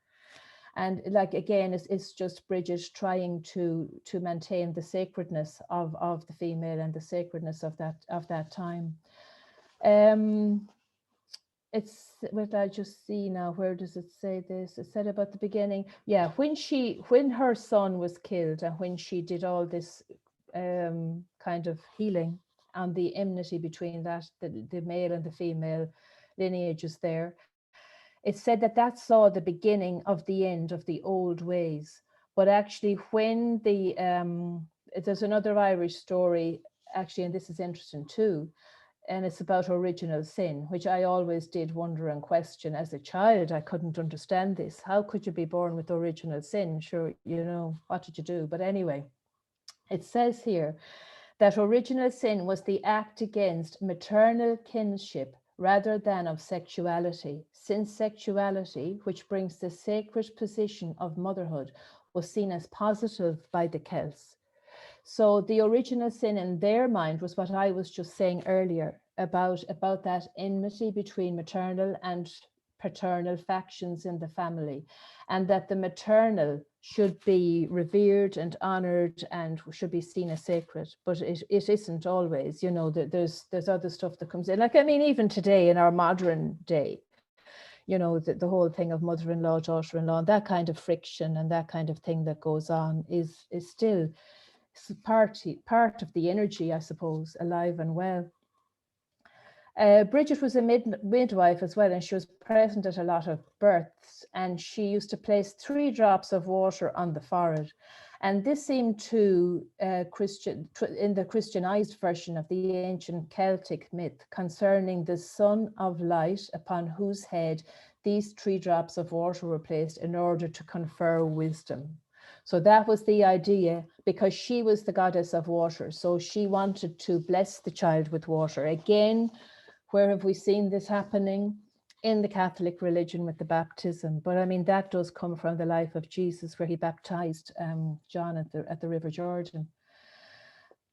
And like, again, it's just Brigid trying to maintain the sacredness of the female and the sacredness of that time. It's what I just see now. Where does it say this? It said about the beginning. Yeah, when her son was killed and when she did all this kind of healing on the enmity between the male and the female lineages there, it said that saw the beginning of the end of the old ways. But actually, when there's another Irish story actually, and this is interesting too. And it's about original sin, which I always did wonder and question as a child. I couldn't understand this. How could you be born with original sin? Sure, what did you do? But anyway, it says here that original sin was the act against maternal kinship rather than of sexuality, since sexuality, which brings the sacred position of motherhood, was seen as positive by the Celts. So the original sin in their mind was what I was just saying earlier about that enmity between maternal and paternal factions in the family, and that the maternal should be revered and honored and should be seen as sacred. But it isn't always, there's other stuff that comes in. Like, I mean, even today in our modern day, the whole thing of mother-in-law, daughter-in-law, and that kind of friction and that kind of thing that goes on is still part of the energy, I suppose, alive and well. Brigid was a midwife as well, and she was present at a lot of births, and she used to place 3 drops of water on the forehead. And this seemed to in the Christianized version of the ancient Celtic myth concerning the Son of Light, upon whose head these 3 drops of water were placed in order to confer wisdom. So that was the idea, because she was the goddess of water. So she wanted to bless the child with water. Again, where have we seen this happening? In the Catholic religion with the baptism. But I mean, that does come from the life of Jesus, where he baptized John at the River Jordan.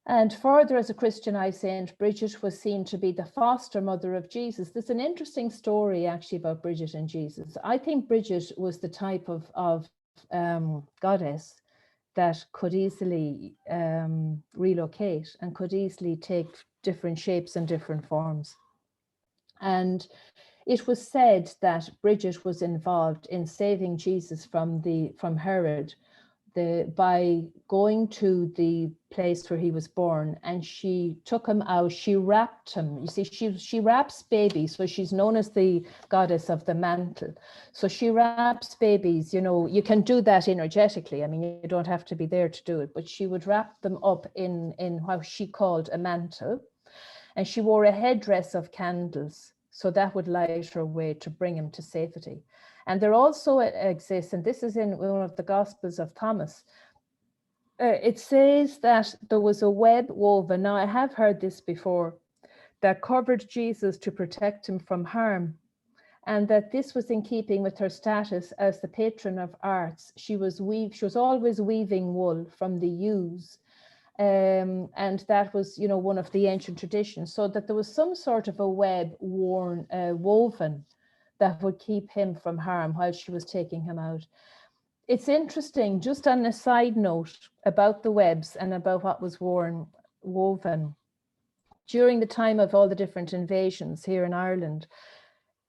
And further, as a Christianized saint, Brigid was seen to be the foster mother of Jesus. There's an interesting story actually about Brigid and Jesus. I think Brigid was the type of goddess that could easily relocate and could easily take different shapes and different forms. And it was said that Brigid was involved in saving Jesus from Herod by going to the place where he was born, and she took him out. She wrapped him. You see, she wraps babies, so she's known as the goddess of the mantle. So she wraps babies. You can do that energetically. I mean, you don't have to be there to do it, but she would wrap them up in what she called a mantle, and she wore a headdress of candles. So that would light her way to bring him to safety. And there also exists, and this is in one of the Gospels of Thomas, it says that there was a web woven, now I have heard this before, that covered Jesus to protect him from harm, and that this was in keeping with her status as the patron of arts. She was always weaving wool from the ewes. And that was, one of the ancient traditions, so that there was some sort of a web woven that would keep him from harm while she was taking him out. It's interesting, just on a side note about the webs and about what was worn. woven. During the time of all the different invasions here in Ireland,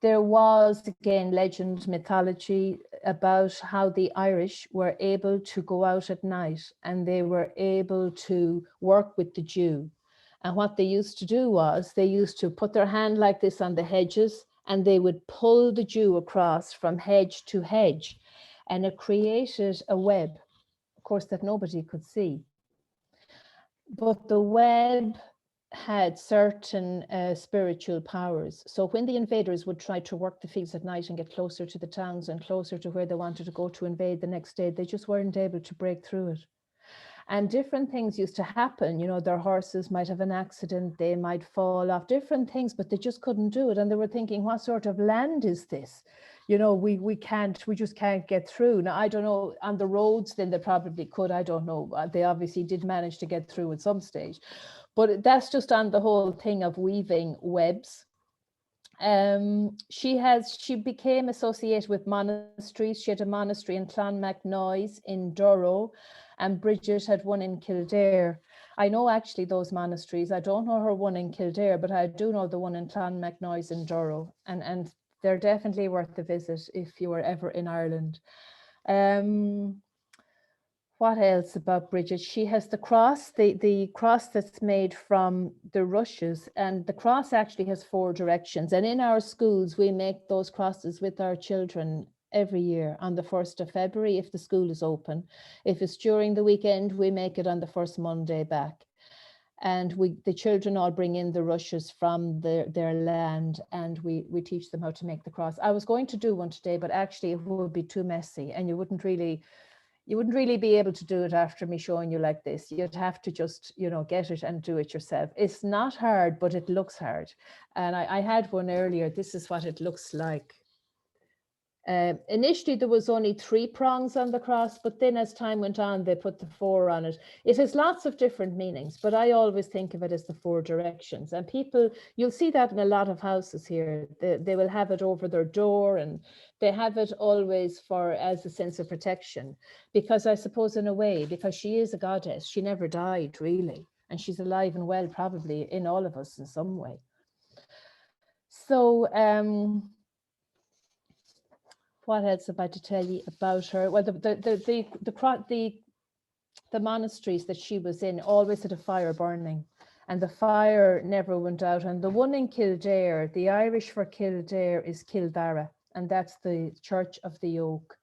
there was, again, legend, mythology about how the Irish were able to go out at night and they were able to work with the Jew. And what they used to do was they used to put their hand like this on the hedges and they would pull the Jew across from hedge to hedge. And it created a web, of course, that nobody could see. But the web had certain spiritual powers. So when the invaders would try to work the fields at night and get closer to the towns and closer to where they wanted to go to invade the next day, they just weren't able to break through it. And different things used to happen. You know, their horses might have an accident, they might fall off, different things, but they just couldn't do it. And they were thinking, what sort of land is this? You know, we just can't get through. Now, I don't know, on the roads, then they probably could, I don't know. They obviously did manage to get through at some stage. But that's just on the whole thing of weaving webs. She became associated with monasteries. She had a monastery in Clonmacnoise in Durrow, and Brigid had one in Kildare. I know actually those monasteries. I don't know her one in Kildare, but I do know the one in Clonmacnoise in Durrow, and they're definitely worth a visit if you were ever in Ireland. What else about Brigid? She has the cross, the cross that's made from the rushes, and the cross actually has 4 directions. And in our schools, we make those crosses with our children every year on the 1st of February if the school is open. If it's during the weekend, we make it on the first Monday back. And the children all bring in the rushes from their land, and we teach them how to make the cross. I was going to do one today, but actually it would be too messy, and you wouldn't really be able to do it after me showing you like this. You'd have to just, you know, get it and do it yourself. It's not hard, but it looks hard. And I had one earlier. This is what it looks like. Initially, there was only 3 prongs on the cross, but then as time went on, they put the 4 on it. It has lots of different meanings, but I always think of it as the 4 directions. And people, you'll see that in a lot of houses here. They will have it over their door, and they have it always as a sense of protection. Because I suppose in a way, because she is a goddess, she never died really. And she's alive and well, probably in all of us in some way. So, what else have I to tell you about her? Well, the monasteries that she was in always had a fire burning, and the fire never went out. And the one in Kildare, the Irish for Kildare is Kilbarra, and that's the Church of the Oak.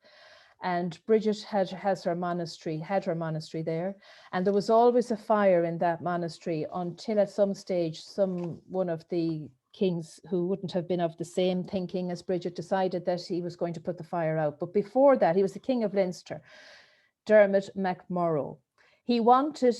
And Brigid had her monastery there, and there was always a fire in that monastery until at some stage one of the kings who wouldn't have been of the same thinking as Brigid decided that he was going to put the fire out. But before that, he was the King of Leinster, Dermot MacMurrough. He wanted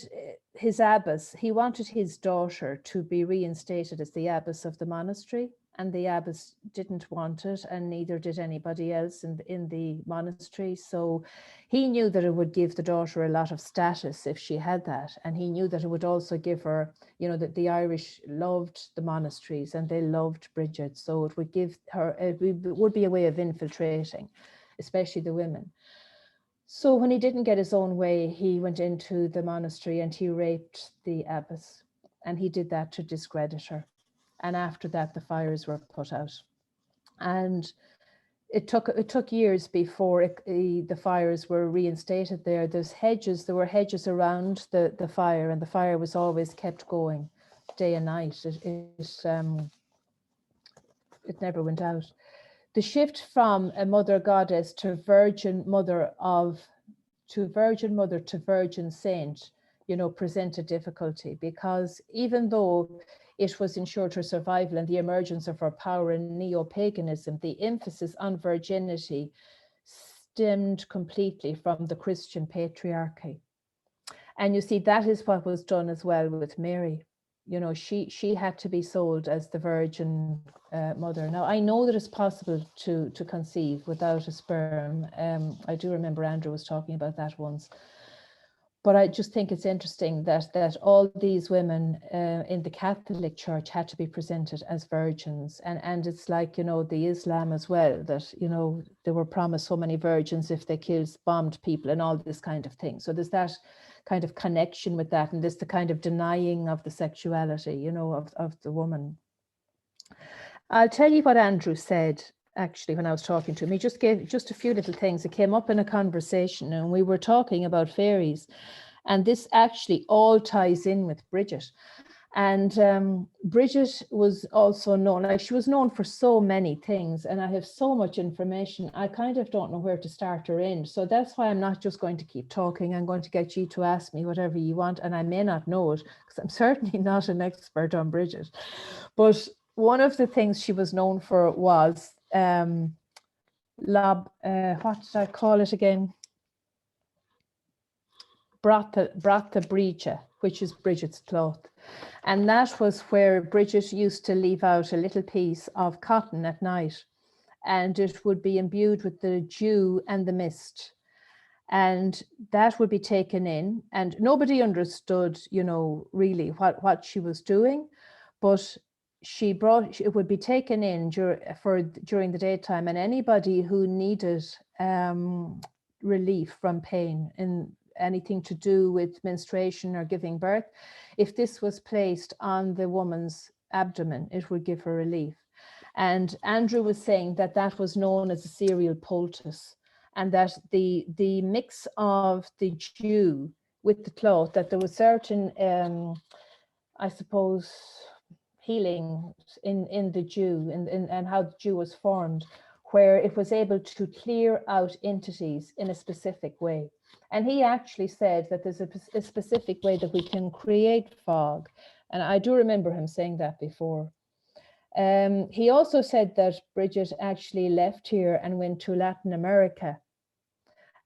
his abbess, he wanted his daughter to be reinstated as the abbess of the monastery, and the abbess didn't want it, and neither did anybody else in the monastery. So he knew that it would give the daughter a lot of status if she had that, and he knew that it would also give her, you know, that the Irish loved the monasteries and they loved Brigid, so it would give her, it would be a way of infiltrating, especially the women. So when he didn't get his own way, he went into the monastery and he raped the abbess, and he did that to discredit her. And after that, the fires were put out. And it took years before the fires were reinstated there. There were hedges around the fire, and the fire was always kept going day and night. It never went out. The shift from a mother goddess to virgin mother to virgin saint, you know, presented difficulty, because even though it was ensured her survival and the emergence of her power in neo-paganism, the emphasis on virginity stemmed completely from the Christian patriarchy. And you see, that is what was done as well with Mary. You know, she had to be sold as the virgin mother. Now, I know that it's possible to conceive without a sperm. I do remember Andrew was talking about that once. But I just think it's interesting that all these women in the Catholic Church had to be presented as virgins. And it's like, you know, the Islam as well, that, you know, they were promised so many virgins if they bombed people and all this kind of thing. So there's kind of connection with that, and this the kind of denying of the sexuality, you know, of the woman. I'll tell you what Andrew said actually when I was talking to him. He just gave just a few little things. It came up in a conversation and we were talking about fairies, and this actually all ties in with Brigid. And Brigid was also known, like she was known for so many things, and I have so much information, I kind of don't know where to start or end. So that's why I'm not just going to keep talking. I'm going to get you to ask me whatever you want, and I may not know it because I'm certainly not an expert on Brigid. But one of the things she was known for was what did I call it again? Brata Brige, which is Brigid's cloth. And that was where Brigid used to leave out a little piece of cotton at night, and it would be imbued with the dew and the mist. And that would be taken in, and nobody understood, you know, really what she was doing, but it would be taken in during the daytime, and anybody who needed relief from pain in anything to do with menstruation or giving birth, if this was placed on the woman's abdomen, it would give her relief. And Andrew was saying that that was known as a cereal poultice, and that the mix of the dew with the cloth, that there was certain, I suppose, healing in the dew and how the dew was formed, where it was able to clear out entities in a specific way. And he actually said that there's a specific way that we can create fog. And I do remember him saying that before. He also said that Brigid actually left here and went to Latin America,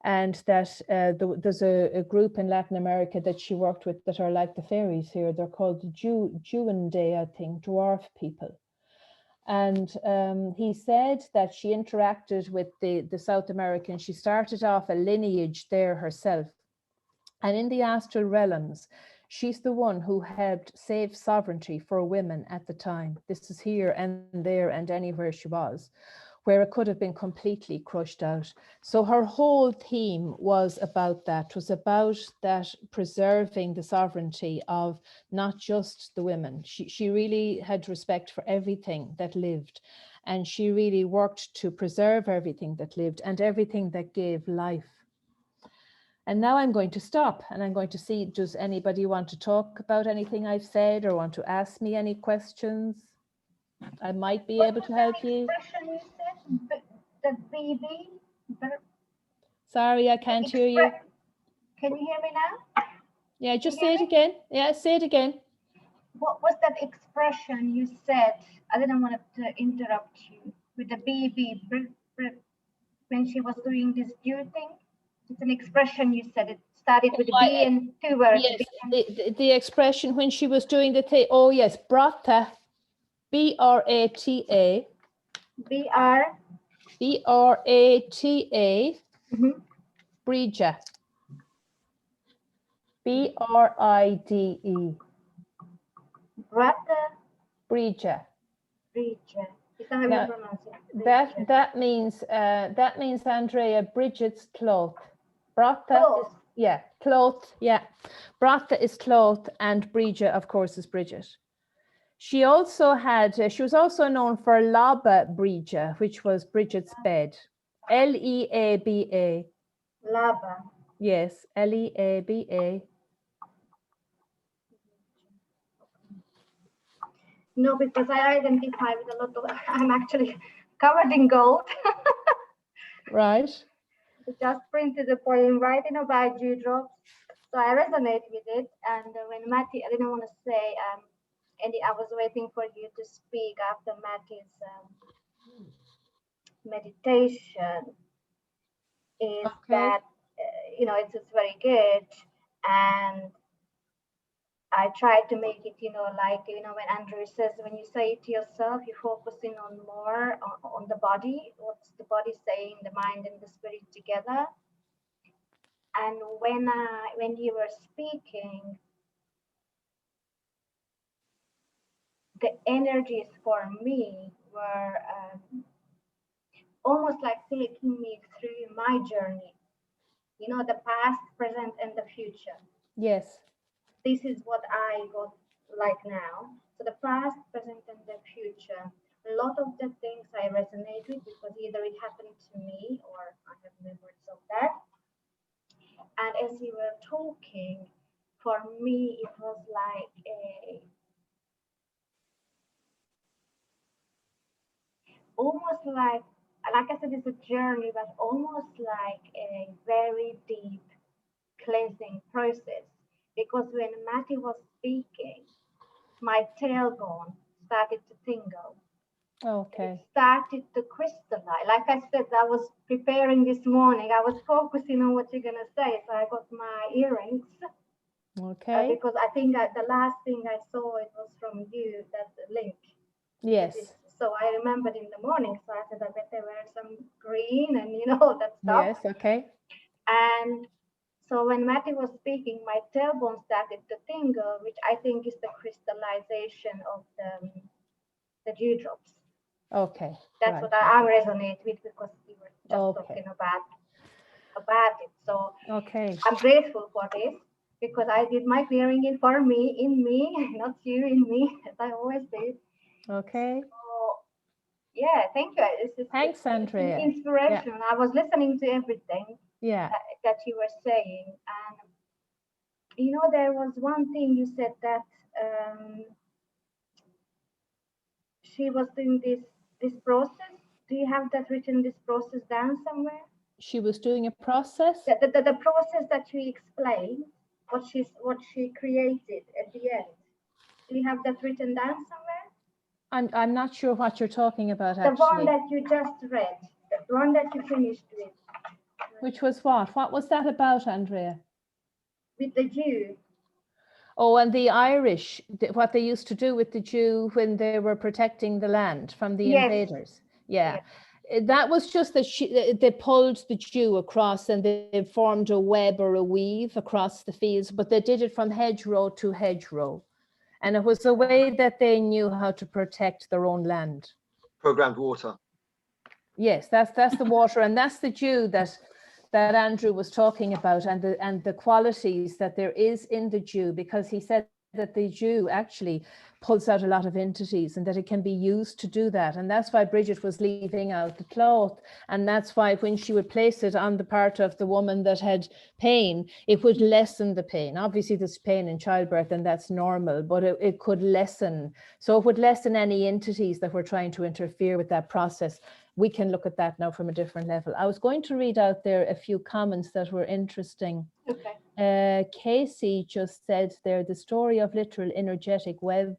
and that there's a group in Latin America that she worked with that are like the fairies here. They're called the Juende, I think, dwarf people. And he said that she interacted with the South American. She started off a lineage there herself. And in the astral realms, she's the one who helped save sovereignty for women at the time. This is here and there and anywhere she was, where it could have been completely crushed out. So her whole theme was about that, preserving the sovereignty of not just the women. She really had respect for everything that lived, and she really worked to preserve everything that lived and everything that gave life. And now I'm going to stop and I'm going to see, does anybody want to talk about anything I've said or want to ask me any questions? I might be able to help you. Expression you said, the baby. Sorry, I can't hear you. Can you hear me now? Yeah, just say it again. Yeah, say it again. What was that expression you said? I didn't want to interrupt you. With the baby, when she was doing this dew thing. It's an expression you said. It started with B and two words. Yes, the expression when she was doing the thing. Oh yes, Brata, B-R-A-T-A. B-R-A-T-A. Brige. B-R-I-D-E. Brata. Brige. Now, that means Andrea, Brigid's cloth. Brata is, yeah, cloth, yeah. Brata is cloth, and Brige, of course, is Brigid. She also had, she was also known for Laba Brige, which was Brigid's bed. L-E-A-B-A. Laba. Yes, L-E-A-B-A. No, because I identify with a lot of, I'm actually covered in gold. Right. I just printed a poem writing about dewdrops. So I resonate with it. And when Maty, I didn't want to say, I was waiting for you to speak after Maty's meditation, is that, it's very good. And I try to make it, when Andrew says, when you say it to yourself, you're focusing on more on the body, what's the body saying, the mind and the spirit together. And when you were speaking, the energies for me were almost like taking me through my journey, the past, present, and the future. Yes. This is what I got like now. So the past, present, and the future. A lot of the things I resonate with because either it happened to me or I have memories of that. And as you were talking, for me, it was like almost like I said, it's a journey, but almost like a very deep cleansing process. Because when Maty was speaking, my tailbone started to tingle. Okay. It started to crystallize. Like I said, I was preparing this morning. I was focusing on what you're gonna say, so I got my earrings. Okay. Because I think the last thing I saw it was from you, that link. Yes. So I remembered in the morning, so I said I better wear some green and that stuff. Yes. Okay. And so when Maty was speaking, my tailbone started to tingle, which I think is the crystallization of the dewdrops. Okay. That's right. what I resonate with because we were just Okay. talking about it. So Okay. I'm grateful for this because I did my clearing in for me, in me, not you, in me, as I always do. Okay. So, yeah, thank you. Thanks, Andrea. Inspiration. Yeah. I was listening to everything Yeah. that you were saying, and there was one thing you said that she was doing this process. Do you have that written? This process down somewhere? She was doing a process. The process that she explained, what she created at the end. Do you have that written down somewhere? I'm not sure what you're talking about The one actually. that you just read, the one that you finished with. Which was what? What was that about, Andrea? With the Jew. Oh, and the Irish, what they used to do with the Jew when they were protecting the land from the invaders. Yeah. That was just that they pulled the Jew across and they formed a web or a weave across the fields, but they did it from hedgerow to hedgerow. And it was a way that they knew how to protect their own land. Programmed water. Yes, that's the water, and that's the Jew that Andrew was talking about, and the qualities that there is in the Jew, because he said that the Jew actually pulls out a lot of entities and that it can be used to do that. And that's why Brigid was leaving out the cloth. And that's why when she would place it on the part of the woman that had pain, it would lessen the pain. Obviously there's pain in childbirth and that's normal, but it could lessen. So it would lessen any entities that were trying to interfere with that process. We can look at that now from a different level. I was going to read out there a few comments that were interesting. Okay. Casey just said there, the story of literal energetic web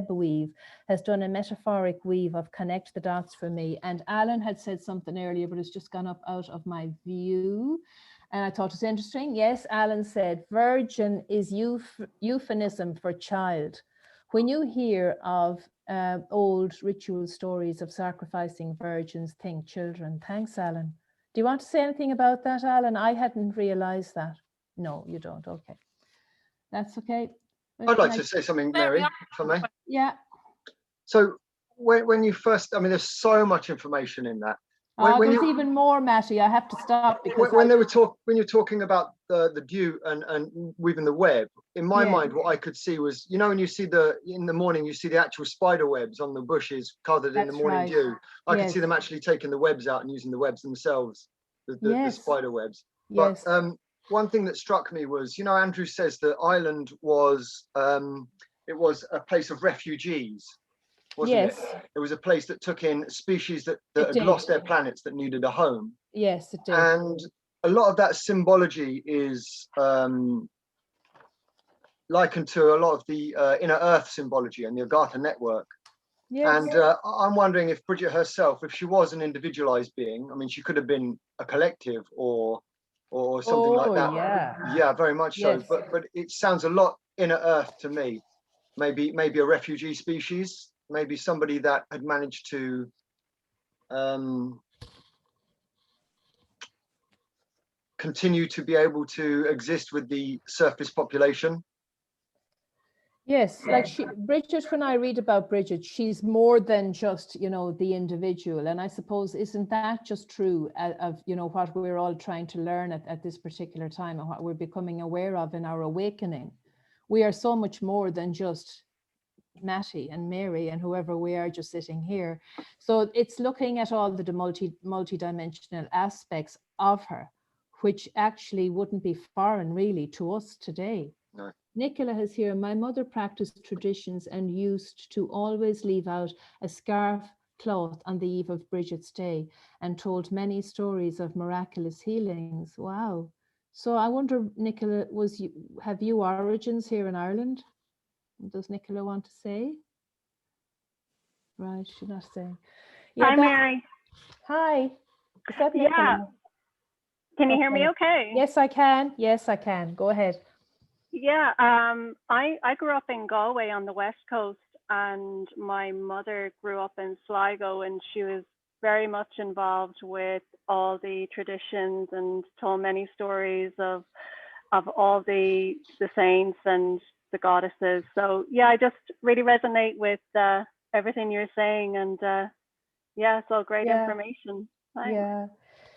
weave has done a metaphoric weave of connect the dots for me. And Alan had said something earlier, but it's just gone up out of my view. And I thought it was interesting. Yes, Alan said, virgin is euphemism for child. When you hear of old ritual stories of sacrificing virgins, think children. Thanks, Alan. Do you want to say anything about that, Alan? I hadn't realized that. No, you don't. Okay. That's okay. I'd like to say something, Mary, if I may. Yeah. So when you first, I mean, there's so much information in that. There's even more, Maty. I have to stop because when you're talking about the dew and weaving the web, in my mind, what I could see was, when you see in the morning, you see the actual spider webs on the bushes covered in the morning dew. I could see them actually taking the webs out and using the webs themselves, the spider webs. But one thing that struck me was, Andrew says that Ireland was it was a place of refugees. Wasn't it? It was a place that took in species that had lost their planets, that needed a home. Yes, it did. And a lot of that symbology is likened to a lot of the inner Earth symbology and the Agartha network. Yes. And I'm wondering if Brigid herself, if she was an individualized being, I mean, she could have been a collective or something like that. Yeah, very much so. But it sounds a lot inner Earth to me. Maybe a refugee species. Maybe somebody that had managed to continue to be able to exist with the surface population. Yes, like Bridget, when I read about Bridget, she's more than just, you know, the individual. And I suppose, isn't that just true of, you know, what we're all trying to learn at this particular time and what we're becoming aware of in our awakening? We are so much more than just Maty and Mary and whoever we are just sitting here. So it's looking at all the multi-dimensional aspects of her, which actually wouldn't be foreign really to us today. No. Nicola has here, my mother practiced traditions and used to always leave out a scarf cloth on the eve of Bridget's day and told many stories of miraculous healings. Wow. So I wonder, Nicola, have you origins here in Ireland? Does Nicola want to say? Right, she's not saying. Yeah, Hi, Mary. Hi. Is that Nicola? Yeah. Can you hear Okay. me okay? Yes, I can. Yes, I can. Go ahead. Yeah, I grew up in Galway on the west coast, and my mother grew up in Sligo, and she was very much involved with all the traditions and told many stories of all the saints and the goddesses. So yeah, I just really resonate with everything you're saying, and yeah, it's all great information. Thanks. Yeah.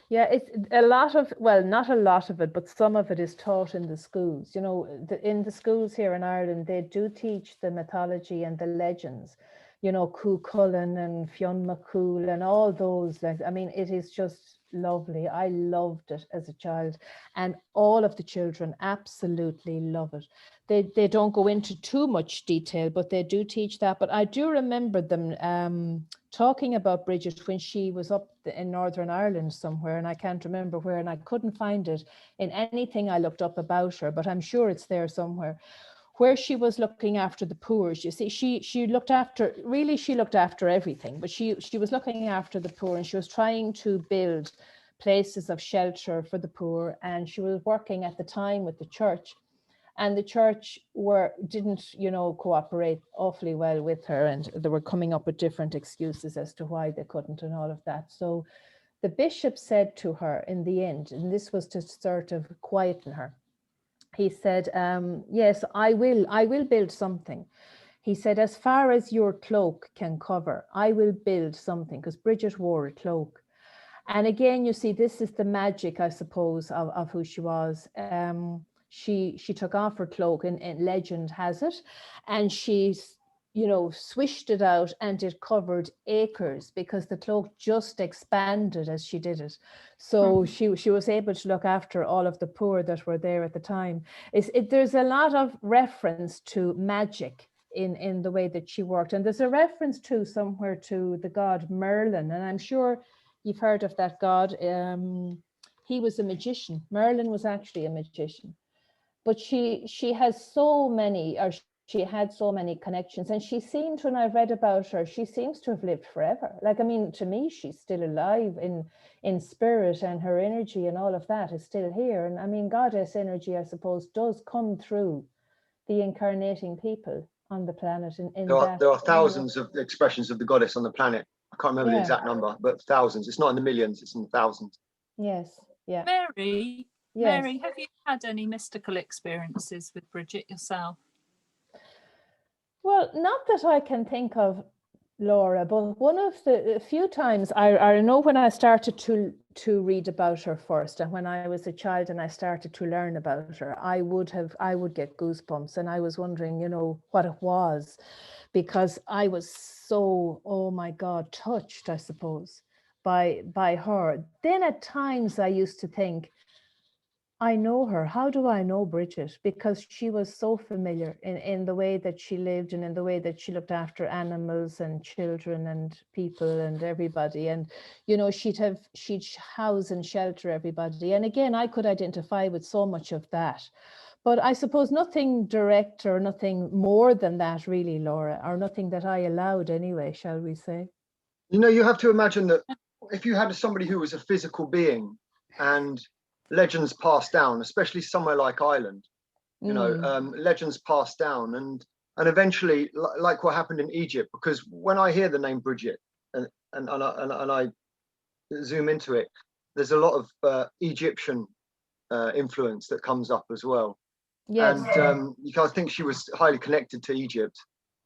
Yeah, it's a lot of, well, not a lot of it, but some of it is taught in the schools. You know, in the schools here in Ireland, they do teach the mythology and the legends, you know, Ghoilin and Fionn McCool and all those. Like, I mean, it is just lovely. I loved it as a child, and all of the children absolutely love it. They don't go into too much detail, but they do teach that. But I do remember them talking about Bridget when she was up in Northern Ireland somewhere, and I can't remember where, and I couldn't find it in anything I looked up about her, but I'm sure it's there somewhere, where she was looking after the poor. You see, she looked after, really she looked after everything, but she was looking after the poor, and she was trying to build places of shelter for the poor, and she was working at the time with the church. And the church didn't, you know, cooperate awfully well with her, and they were coming up with different excuses as to why they couldn't and all of that. So the bishop said to her in the end, and this was to sort of quieten her, he said, yes, I will build something. He said, as far as your cloak can cover, I will build something, because Bridget wore a cloak. And again, you see, this is the magic, I suppose, of who she was. She took off her cloak, and legend has it, and she's, you know, swished it out, and it covered acres because the cloak just expanded as she did it. So she was able to look after all of the poor that were there at the time. There's a lot of reference to magic in the way that she worked, and there's a reference to somewhere to the god Merlin, and I'm sure you've heard of that god. He was a magician. Merlin was actually a magician. But she has so many, or she had so many connections, and she seemed, when I read about her, she seems to have lived forever. Like, I mean, to me, she's still alive in spirit, and her energy and all of that is still here. And I mean, goddess energy, I suppose, does come through the incarnating people on the planet. There are thousands of expressions of the goddess on the planet. I can't remember the exact number, but thousands. It's not in the millions, it's in the thousands. Yes, yeah. Mary, Yes. Mary, have you had any mystical experiences with Bridget yourself? Well, not that I can think of, Laura, but one of the few times I know when I started to read about her first, and when I was a child and I started to learn about her, I would get goosebumps, and I was wondering, you know, what it was, because I was so, oh my God, touched, I suppose, by her. Then at times I used to think, I know her. How do I know Bridget? Because she was so familiar in the way that she lived, and in the way that she looked after animals and children and people and everybody. And, you know, she'd house and shelter everybody. And again, I could identify with so much of that. But I suppose nothing direct, or nothing more than that, really, Laura, or nothing that I allowed anyway, shall we say. You know, you have to imagine that if you had somebody who was a physical being, and legends passed down, especially somewhere like Ireland, you know, legends passed down, and eventually, like what happened in Egypt, because when I hear the name Bridget and I zoom into it, there's a lot of Egyptian influence that comes up as well. Yes. And I think she was highly connected to Egypt.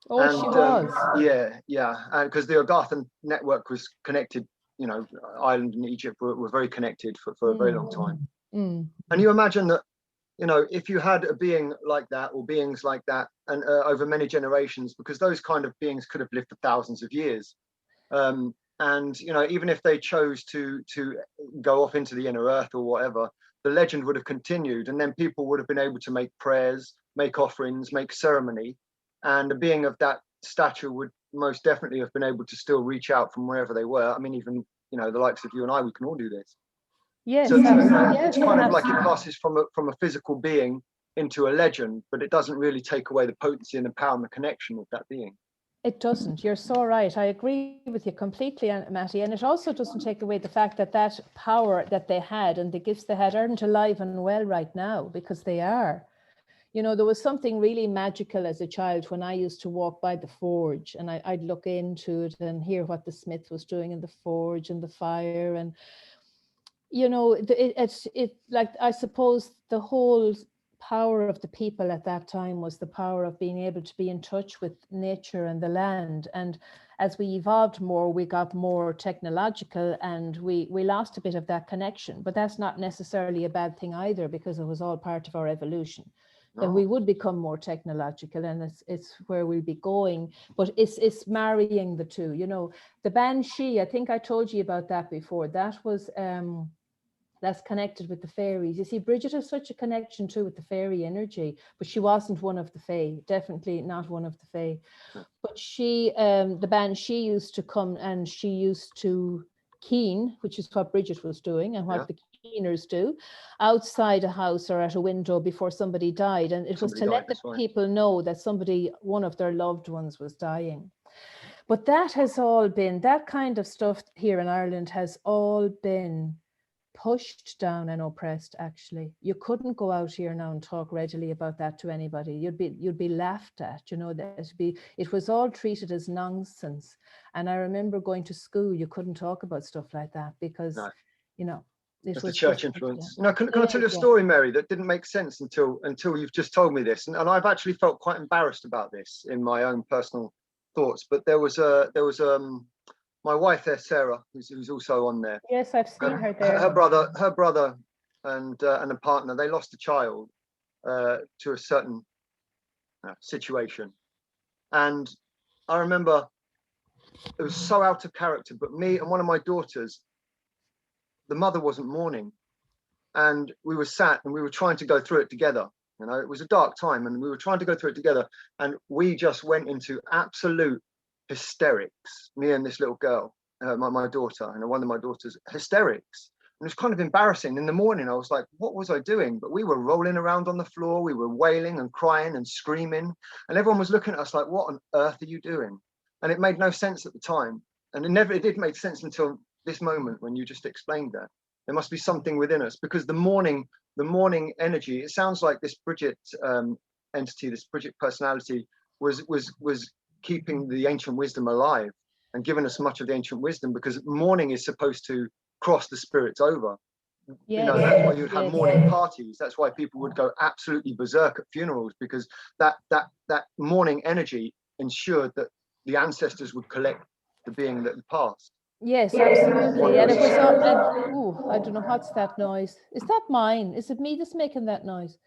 Oh, And she was. yeah, and because the Agartha network was connected, you know, Ireland and Egypt were very connected for a very long time. And you imagine that, you know, if you had a being like that, or beings like that, and over many generations, because those kind of beings could have lived for thousands of years, and you know, even if they chose to go off into the inner earth or whatever, the legend would have continued, and then people would have been able to make prayers, make offerings, make ceremony, and a being of that stature would most definitely have been able to still reach out from wherever they were. I mean, even, you know, the likes of you and I, we can all do this. Yes, So you know, yes, it's kind of like it absolutely. passes from a physical being into a legend, but it doesn't really take away the potency and the power and the connection with that being. It doesn't. You're so right. I agree with you completely, Maty. And it also doesn't take away the fact that that power that they had and the gifts they had aren't alive and well right now, because they are. You know, there was something really magical as a child when I used to walk by the forge, and I'd look into it and hear what the smith was doing in the forge and the fire. And, you know, it's like, I suppose the whole power of the people at that time was the power of being able to be in touch with nature and the land. And as we evolved more, we got more technological, and we lost a bit of that connection. But that's not necessarily a bad thing either, because it was all part of our evolution. That we would become more technological, and it's where we'll be going. But it's marrying the two. You know, the banshee, I think I told you about that before. That was that's connected with the fairies. You see, Brigid has such a connection too with the fairy energy, but she wasn't one of the fae, definitely not one of the fae. But she, the banshee used to come, and she used to keen, which is what Brigid was doing and what the keeners do, outside a house or at a window before somebody died. And it was to let the people know that somebody, one of their loved ones, was dying. But that has all been, that kind of stuff here in Ireland has all been pushed down and oppressed. Actually, you couldn't go out here now and talk readily about that to anybody. You'd be laughed at, you know. It was all treated as nonsense. And I remember going to school, you couldn't talk about stuff like that because you know, it was the church influence. You know, can I tell you a story, Mary, that didn't make sense until you've just told me this, and I've actually felt quite embarrassed about this in my own personal thoughts. But there was my wife there, Sarah, who's also on there. Yes, I've seen her there. Her brother and a partner, they lost a child to a certain situation. And I remember it was so out of character, but me and one of my daughters, the mother wasn't mourning. And we were sat and we were trying to go through it together. You know, it was a dark time and we were trying to go through it together. And we just went into absolute hysterics, me and this little girl, my daughter, and one of my daughters, hysterics. And it was kind of embarrassing. In the morning, I was like, what was I doing? But we were rolling around on the floor. We were wailing and crying and screaming. And everyone was looking at us like, what on earth are you doing? And it made no sense at the time. And it did make sense until this moment when you just explained that. There must be something within us, because the morning energy, it sounds like this Brigid entity, this Brigid personality was keeping the ancient wisdom alive and giving us much of the ancient wisdom, because morning is supposed to cross the spirits over. You know, that's why you'd have morning parties. That's why people would go absolutely berserk at funerals, because that morning energy ensured that the ancestors would collect the being that had passed. Yes, absolutely. And it was all, I don't know, what's that noise? Is that mine? Is it me that's making that noise?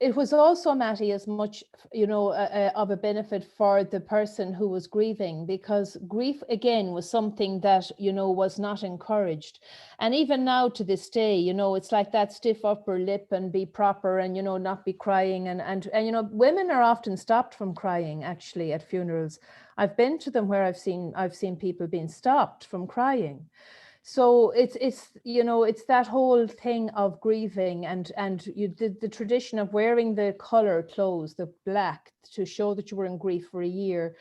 It was also, Maty, as much, you know, of a benefit for the person who was grieving, because grief again was something that, you know, was not encouraged. And even now to this day, you know, it's like that stiff upper lip and be proper and, you know, not be crying. And you know, women are often stopped from crying actually at funerals. I've been to them where I've seen people being stopped from crying. So it's you know, it's that whole thing of grieving and the tradition of wearing the color clothes, the black, to show that you were in grief for a year,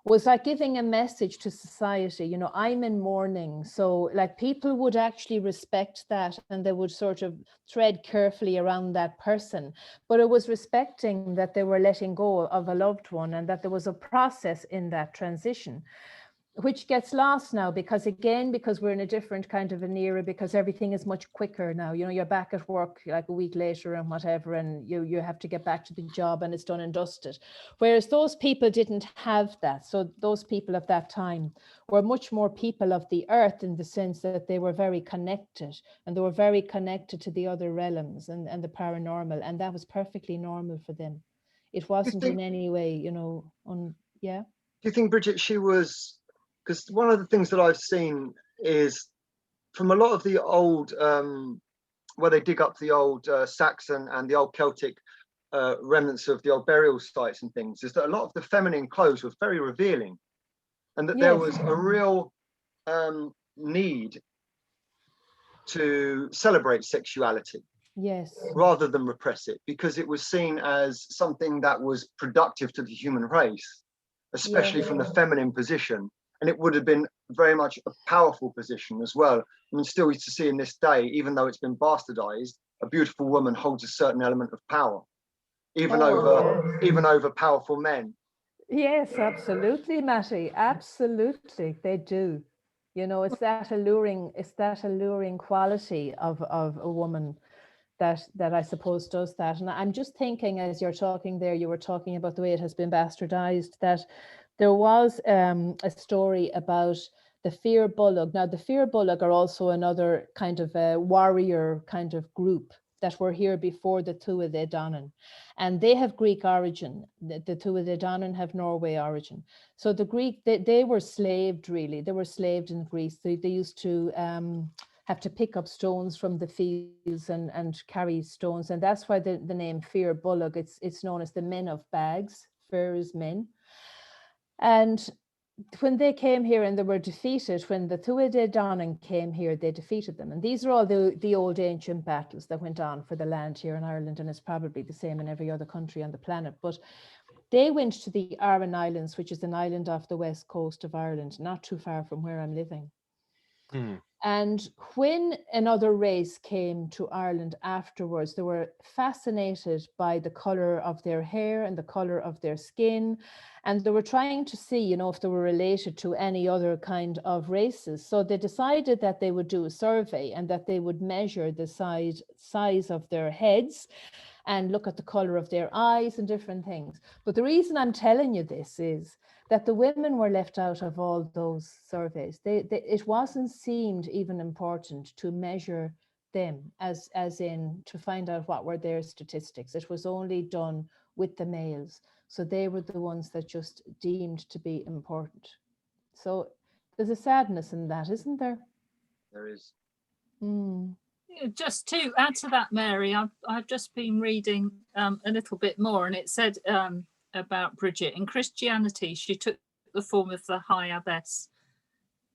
was like giving a message to society, you know, I'm in mourning. So like people would actually respect that, and they would sort of tread carefully around that person. But it was respecting that they were letting go of a loved one, and that there was a process in that transition. which gets lost now because we're in a different kind of an era, because everything is much quicker now. You know, you're back at work like a week later and whatever, and you have to get back to the job and it's done and dusted. Whereas those people didn't have that. So those people of that time were much more people of the earth, in the sense that they were very connected, and they were very connected to the other realms and the paranormal, and that was perfectly normal for them. It wasn't in any way, you know, yeah. Do you think, Bridget, she was, because one of the things that I've seen is from a lot of the old, where they dig up the old Saxon and the old Celtic remnants of the old burial sites and things, is that a lot of the feminine clothes were very revealing, and that there was a real need to celebrate sexuality. Yes. Rather than repress it, because it was seen as something that was productive to the human race, especially from the feminine position. And it would have been very much a powerful position as well. I mean, still to see in this day, even though it's been bastardized, a beautiful woman holds a certain element of power, even over powerful men. Yes, absolutely, Maty. Absolutely, they do. You know, it's that alluring quality of a woman that I suppose does that. And I'm just thinking, as you're talking there, you were talking about the way it has been bastardized, that there was a story about the Fear Bullock. Now, the Fear Bullock are also another kind of a warrior kind of group that were here before the Tuatha Dé Danann. And they have Greek origin. The Tuatha Dé Danann have Norway origin. So the Greek, they were slaved, really. They were slaved in Greece. They used to have to pick up stones from the fields and carry stones. And that's why the name Fear Bullock, it's known as the men of bags. Fear is men. And when they came here and they were defeated, when the Tuatha Dé Danann came here, they defeated them. And these are all the old ancient battles that went on for the land here in Ireland, and it's probably the same in every other country on the planet. But they went to the Aran Islands, which is an island off the west coast of Ireland, not too far from where I'm living. And when another race came to Ireland afterwards, they were fascinated by the colour of their hair and the colour of their skin. And they were trying to see, you know, if they were related to any other kind of races. So they decided that they would do a survey and that they would measure the size of their heads and look at the colour of their eyes and different things. But the reason I'm telling you this is that the women were left out of all those surveys. It wasn't seemed even important to measure them as in to find out what were their statistics. It was only done with the males. So they were the ones that just deemed to be important. So there's a sadness in that, isn't there? There is. Just to add to that, Mary, I've just been reading a little bit more, and it said about Brigid. In Christianity, she took the form of the High Abbess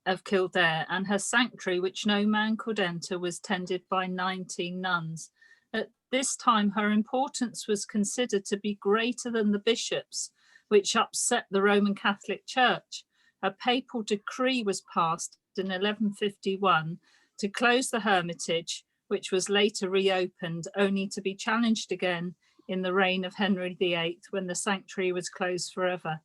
of Kildare, and her sanctuary, which no man could enter, was tended by 19 nuns. At this time, her importance was considered to be greater than the bishops, which upset the Roman Catholic Church. A papal decree was passed in 1151 to close the hermitage, which was later reopened, only to be challenged again in the reign of Henry VIII, when the sanctuary was closed forever.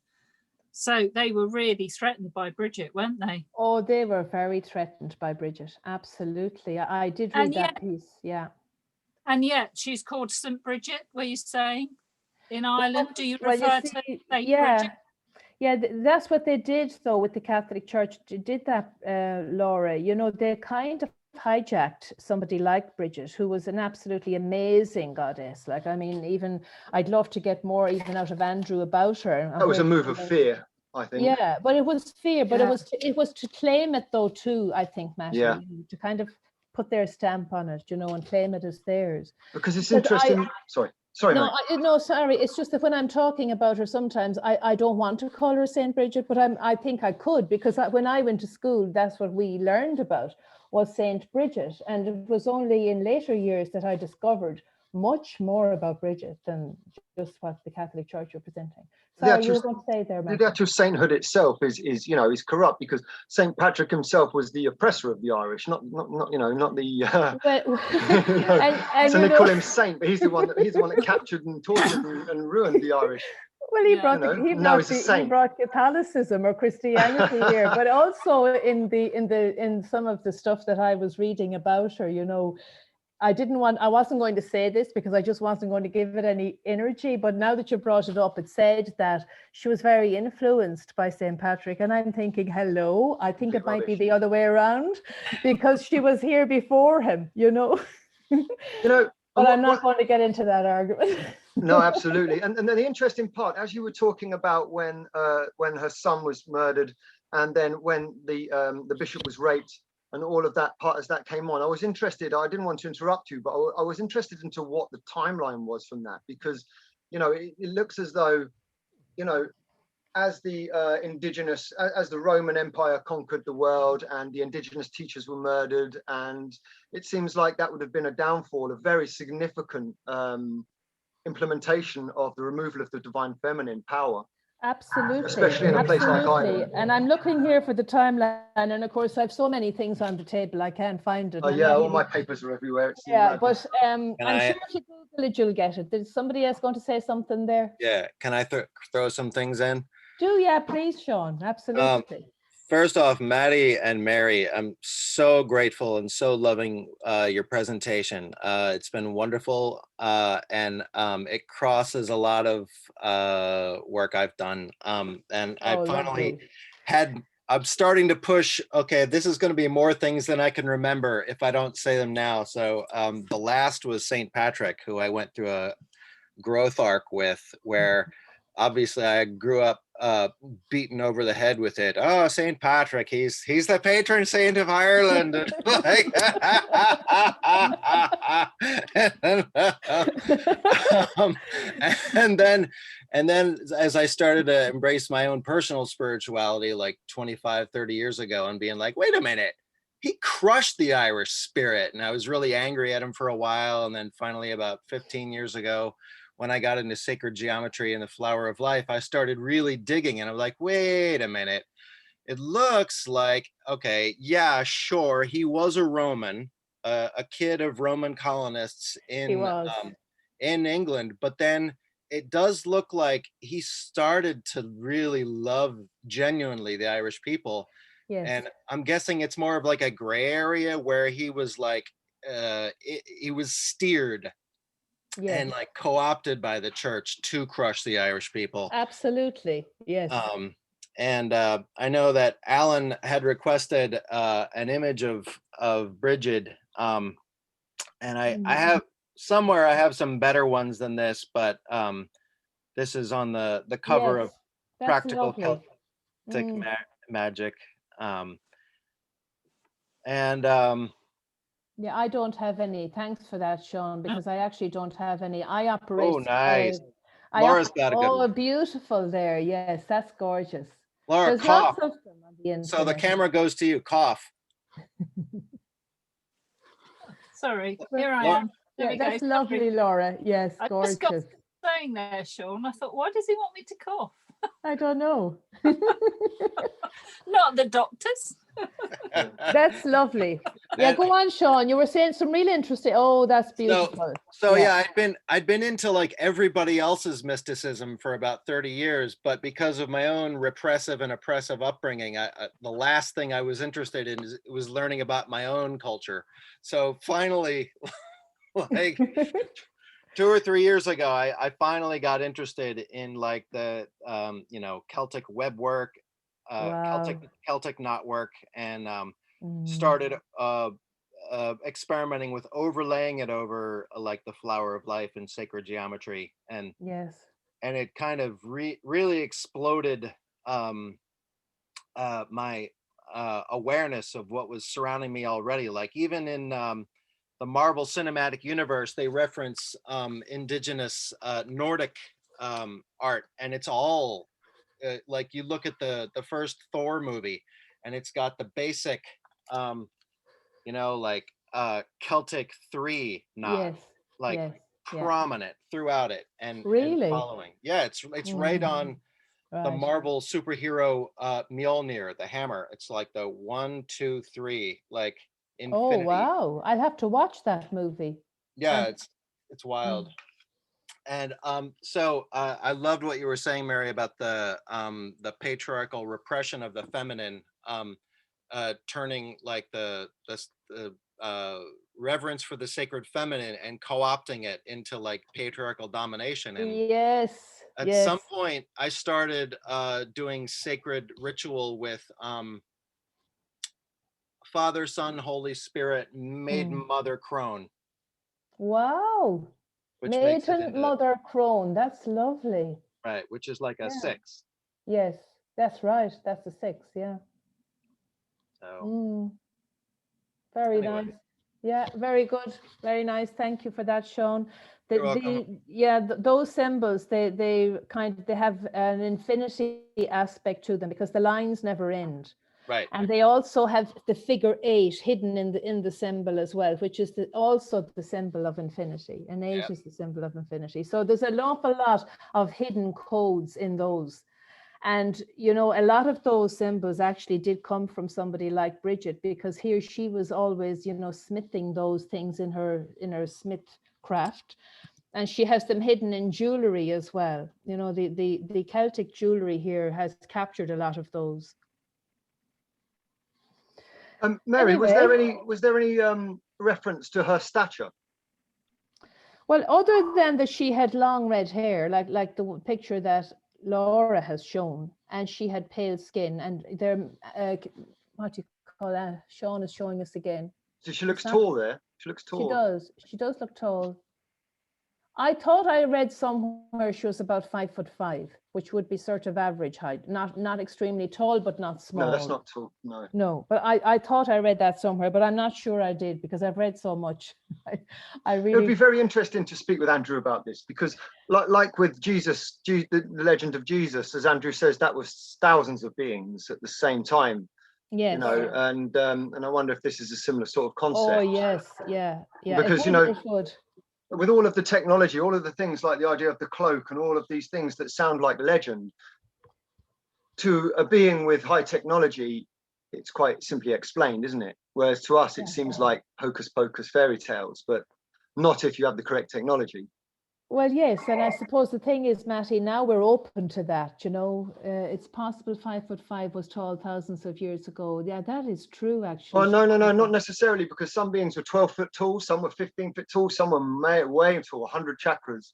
So they were really threatened by Brigid, weren't they? Oh, they were very threatened by Brigid. Absolutely. I did read that piece. Yeah. And yet she's called St Brigid, were you saying, in Ireland? Do you refer to St Brigid? Yeah, that's what they did, though, with the Catholic Church. They did that, Laura. You know, they kind of hijacked somebody like Brigid, who was an absolutely amazing goddess. Like, I mean, even I'd love to get more even out of Andrew about her. That was a move of fear, I think. Yeah, but it was fear, but it was to claim it, though, too, I think, Maty, to kind of put their stamp on it, you know, and claim it as theirs. Because it's interesting. Sorry. No, sorry. It's just that when I'm talking about her, sometimes I don't want to call her St. Brigid, but I think I could, because when I went to school, that's what we learned about, was St. Brigid. And it was only in later years that I discovered much more about Brigid than just what the Catholic Church were presenting. Sorry, you were going to say there, Maty. The actual sainthood itself is corrupt, because St. Patrick himself was the oppressor of the Irish, not the. So they call him saint, but he's the one that captured and tortured and ruined the Irish. Well, he Yeah. brought You know, he now brought he's a saint. Catholicism or Christianity here, but also in some of the stuff that I was reading about her, you know, I wasn't going to say this because I just wasn't going to give it any energy, but now that you brought it up, it said that she was very influenced by St. Patrick. And I'm thinking, hello, I think it might be the other way around because she was here before him, you know. You know, But I'm not going to get into that argument. No, absolutely. And then the interesting part, as you were talking about when her son was murdered, and then when the bishop was raped, and all of that part as that came on, I was interested. I didn't want to interrupt you, but I was interested into what the timeline was from that, because, you know, it looks as though, you know, as the as the Roman Empire conquered the world and the indigenous teachers were murdered, and it seems like that would have been a downfall, a very significant implementation of the removal of the divine feminine power. Absolutely. Especially in a place like Ireland. And I'm looking here for the timeline, and of course I have so many things on the table I can't find it. Oh yeah, all my papers are everywhere. It's but I'm sure if you Google it, you'll get it. There's somebody else going to say something there? Yeah, can I throw some things in? Do, yeah, please, Sean. Absolutely. First off, Maty and Maire, I'm so grateful and so loving your presentation. It's been wonderful, and it crosses a lot of work I've done. And I finally I'm starting to push, okay, this is going to be more things than I can remember if I don't say them now. So the last was St. Patrick, who I went through a growth arc with, where obviously I grew up beaten over the head with it. Oh, St. Patrick, he's the patron saint of Ireland. And then as I started to embrace my own personal spirituality, like 25, 30 years ago, and being like, wait a minute, he crushed the Irish spirit. And I was really angry at him for a while. And then finally about 15 years ago, when I got into sacred geometry and the flower of life, I started really digging, and I'm like, wait a minute. It looks like, okay, yeah, sure, he was a Roman, a kid of Roman colonists in England, but then it does look like he started to really love genuinely the Irish people. Yes. And I'm guessing it's more of like a gray area where he was like, he was steered. Yes. And like co-opted by the church to crush the Irish people. Absolutely, yes. And I know that Alan had requested an image of Brigid, and I have somewhere, I have some better ones than this, but this is on the cover of Practical Celtic Magic, yeah, I don't have any. Thanks for that, Sean, because I actually don't have any. I operate. Oh, nice. Laura's got a good one. Oh, beautiful there. Yes, that's gorgeous. Laura, there's cough. Lots of them on the internet. So the camera goes to you. Cough. Sorry, here I am. Yeah, that's lovely, Laura. Yes, gorgeous. I just got saying there, Sean. I thought, why does he want me to cough? I don't know. Not the doctors. That's lovely. Yeah, go on, Sean. You were saying some really interesting. Oh, that's beautiful. So yeah, I'd been into like everybody else's mysticism for about 30 years, but because of my own repressive and oppressive upbringing, the last thing I was interested in was learning about my own culture. So finally, like 2 or 3 years ago, I finally got interested in like the you know, Celtic web work, Celtic knot work, and started experimenting with overlaying it over like the flower of life and sacred geometry, and it kind of really exploded my awareness of what was surrounding me already. Like even in the Marvel Cinematic Universe, they reference indigenous Nordic art, and it's all like you look at the first Thor movie, and it's got the basic you know, like Celtic 3 knot, prominent throughout it, and following. Yeah, it's right on the Marvel superhero Mjolnir, the hammer. It's like the 1, 2, 3, like infinity. Oh wow, I'll have to watch that movie. Yeah, it's wild. And so I loved what you were saying, Mary, about the patriarchal repression of the feminine, turning like the reverence for the sacred feminine and co-opting it into like patriarchal domination. And Yes, at yes. some point, I started doing sacred ritual with Father, Son, Holy Spirit, Maiden, Mother, Crone. Wow. Which makes it Maiden, into, Mother, Crone. That's lovely. right, which is like a Yeah. 6. Yes, that's right. That's a 6. Yeah. So Very anyway. nice. Yeah, very good. Very nice. Thank you for that, Sean. You're welcome. Those symbols, they have an infinity aspect to them because the lines never end. Right. And they also have the figure 8 hidden in the symbol as well, which is also the symbol of infinity. An 8 is the symbol of infinity. So there's an awful lot of hidden codes in those. And, you know, a lot of those symbols actually did come from somebody like Brigid, because she was always, you know, smithing those things in her smith craft. And she has them hidden in jewelry as well. You know, the Celtic jewelry here has captured a lot of those. Mary, Anyway, was there any reference to her stature? Well, other than that, she had long red hair, like the picture that Laura has shown, and she had pale skin. And there, what do you call that? Sean is showing us again. So she looks tall there. She looks tall. She does. She does look tall. I thought I read somewhere she was about 5'5", which would be sort of average height, not extremely tall, but not small. No, that's not tall. No. No, but I thought I read that somewhere, but I'm not sure I did because I've read so much. I really. It would be very interesting to speak with Andrew about this, because like with Jesus, the legend of Jesus, as Andrew says, that was thousands of beings at the same time. Yes. You know, and I wonder if this is a similar sort of concept. Oh yes, yeah. Because it would. With all of the technology, all of the things like the idea of the cloak and all of these things that sound like legend, to a being with high technology, it's quite simply explained, isn't it? Whereas to us, it seems like hocus pocus fairy tales, but not if you have the correct technology. Well, yes, and I suppose the thing is, Maty, now we're open to that. You know, it's possible 5'5" was tall thousands of years ago. Yeah, that is true, actually. Oh no, not necessarily, because some beings were 12 foot tall, some were 15 foot tall, some were way to 100 chakras.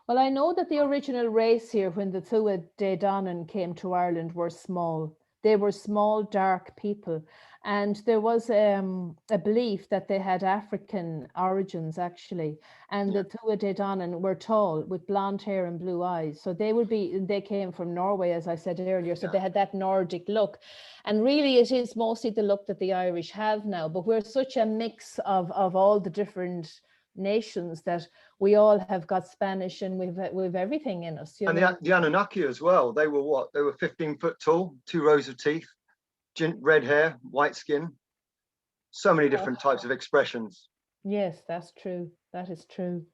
Well, I know that the original race here, when the Tua De Danann came to Ireland, were small. They were small, dark people. And there was a belief that they had African origins, actually. And the Tua De Danann were tall, with blonde hair and blue eyes. So they came from Norway, as I said earlier. So they had that Nordic look. And really, it is mostly the look that the Irish have now. But we're such a mix of all the different nations that we all have got Spanish, and we've everything in us. And the Anunnaki as well. They were what? They were 15 foot tall, 2 rows of teeth, red hair, white skin. So many different types of expressions. Yes, that's true. That is true.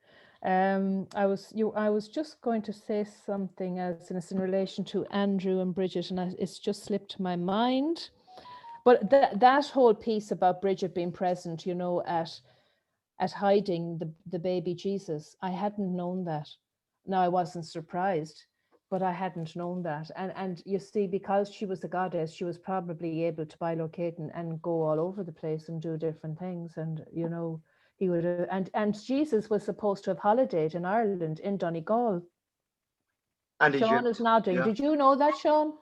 I was just going to say something else, and it's in relation to Andrew and Brigid, and it's just slipped my mind. But that whole piece about Brigid being present, you know, at hiding the baby Jesus, I hadn't known that. Now, I wasn't surprised, but I hadn't known that. And you see, because she was a goddess, she was probably able to bilocate and go all over the place and do different things. And, you know, he would have, and Jesus was supposed to have holidayed in Ireland, in Donegal. And Sean Egypt. is nodding. Yeah. Did you know that, Sean?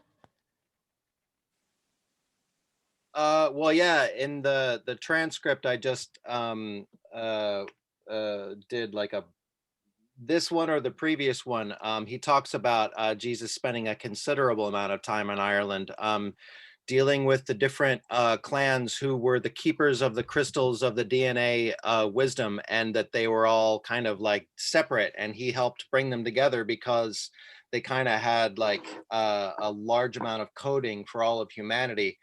Well, yeah, in the transcript, I just did like this one or the previous one. He talks about Jesus spending a considerable amount of time in Ireland, dealing with the different clans who were the keepers of the crystals of the DNA wisdom, and that they were all kind of like separate, and he helped bring them together because they kind of had like a large amount of coding for all of humanity.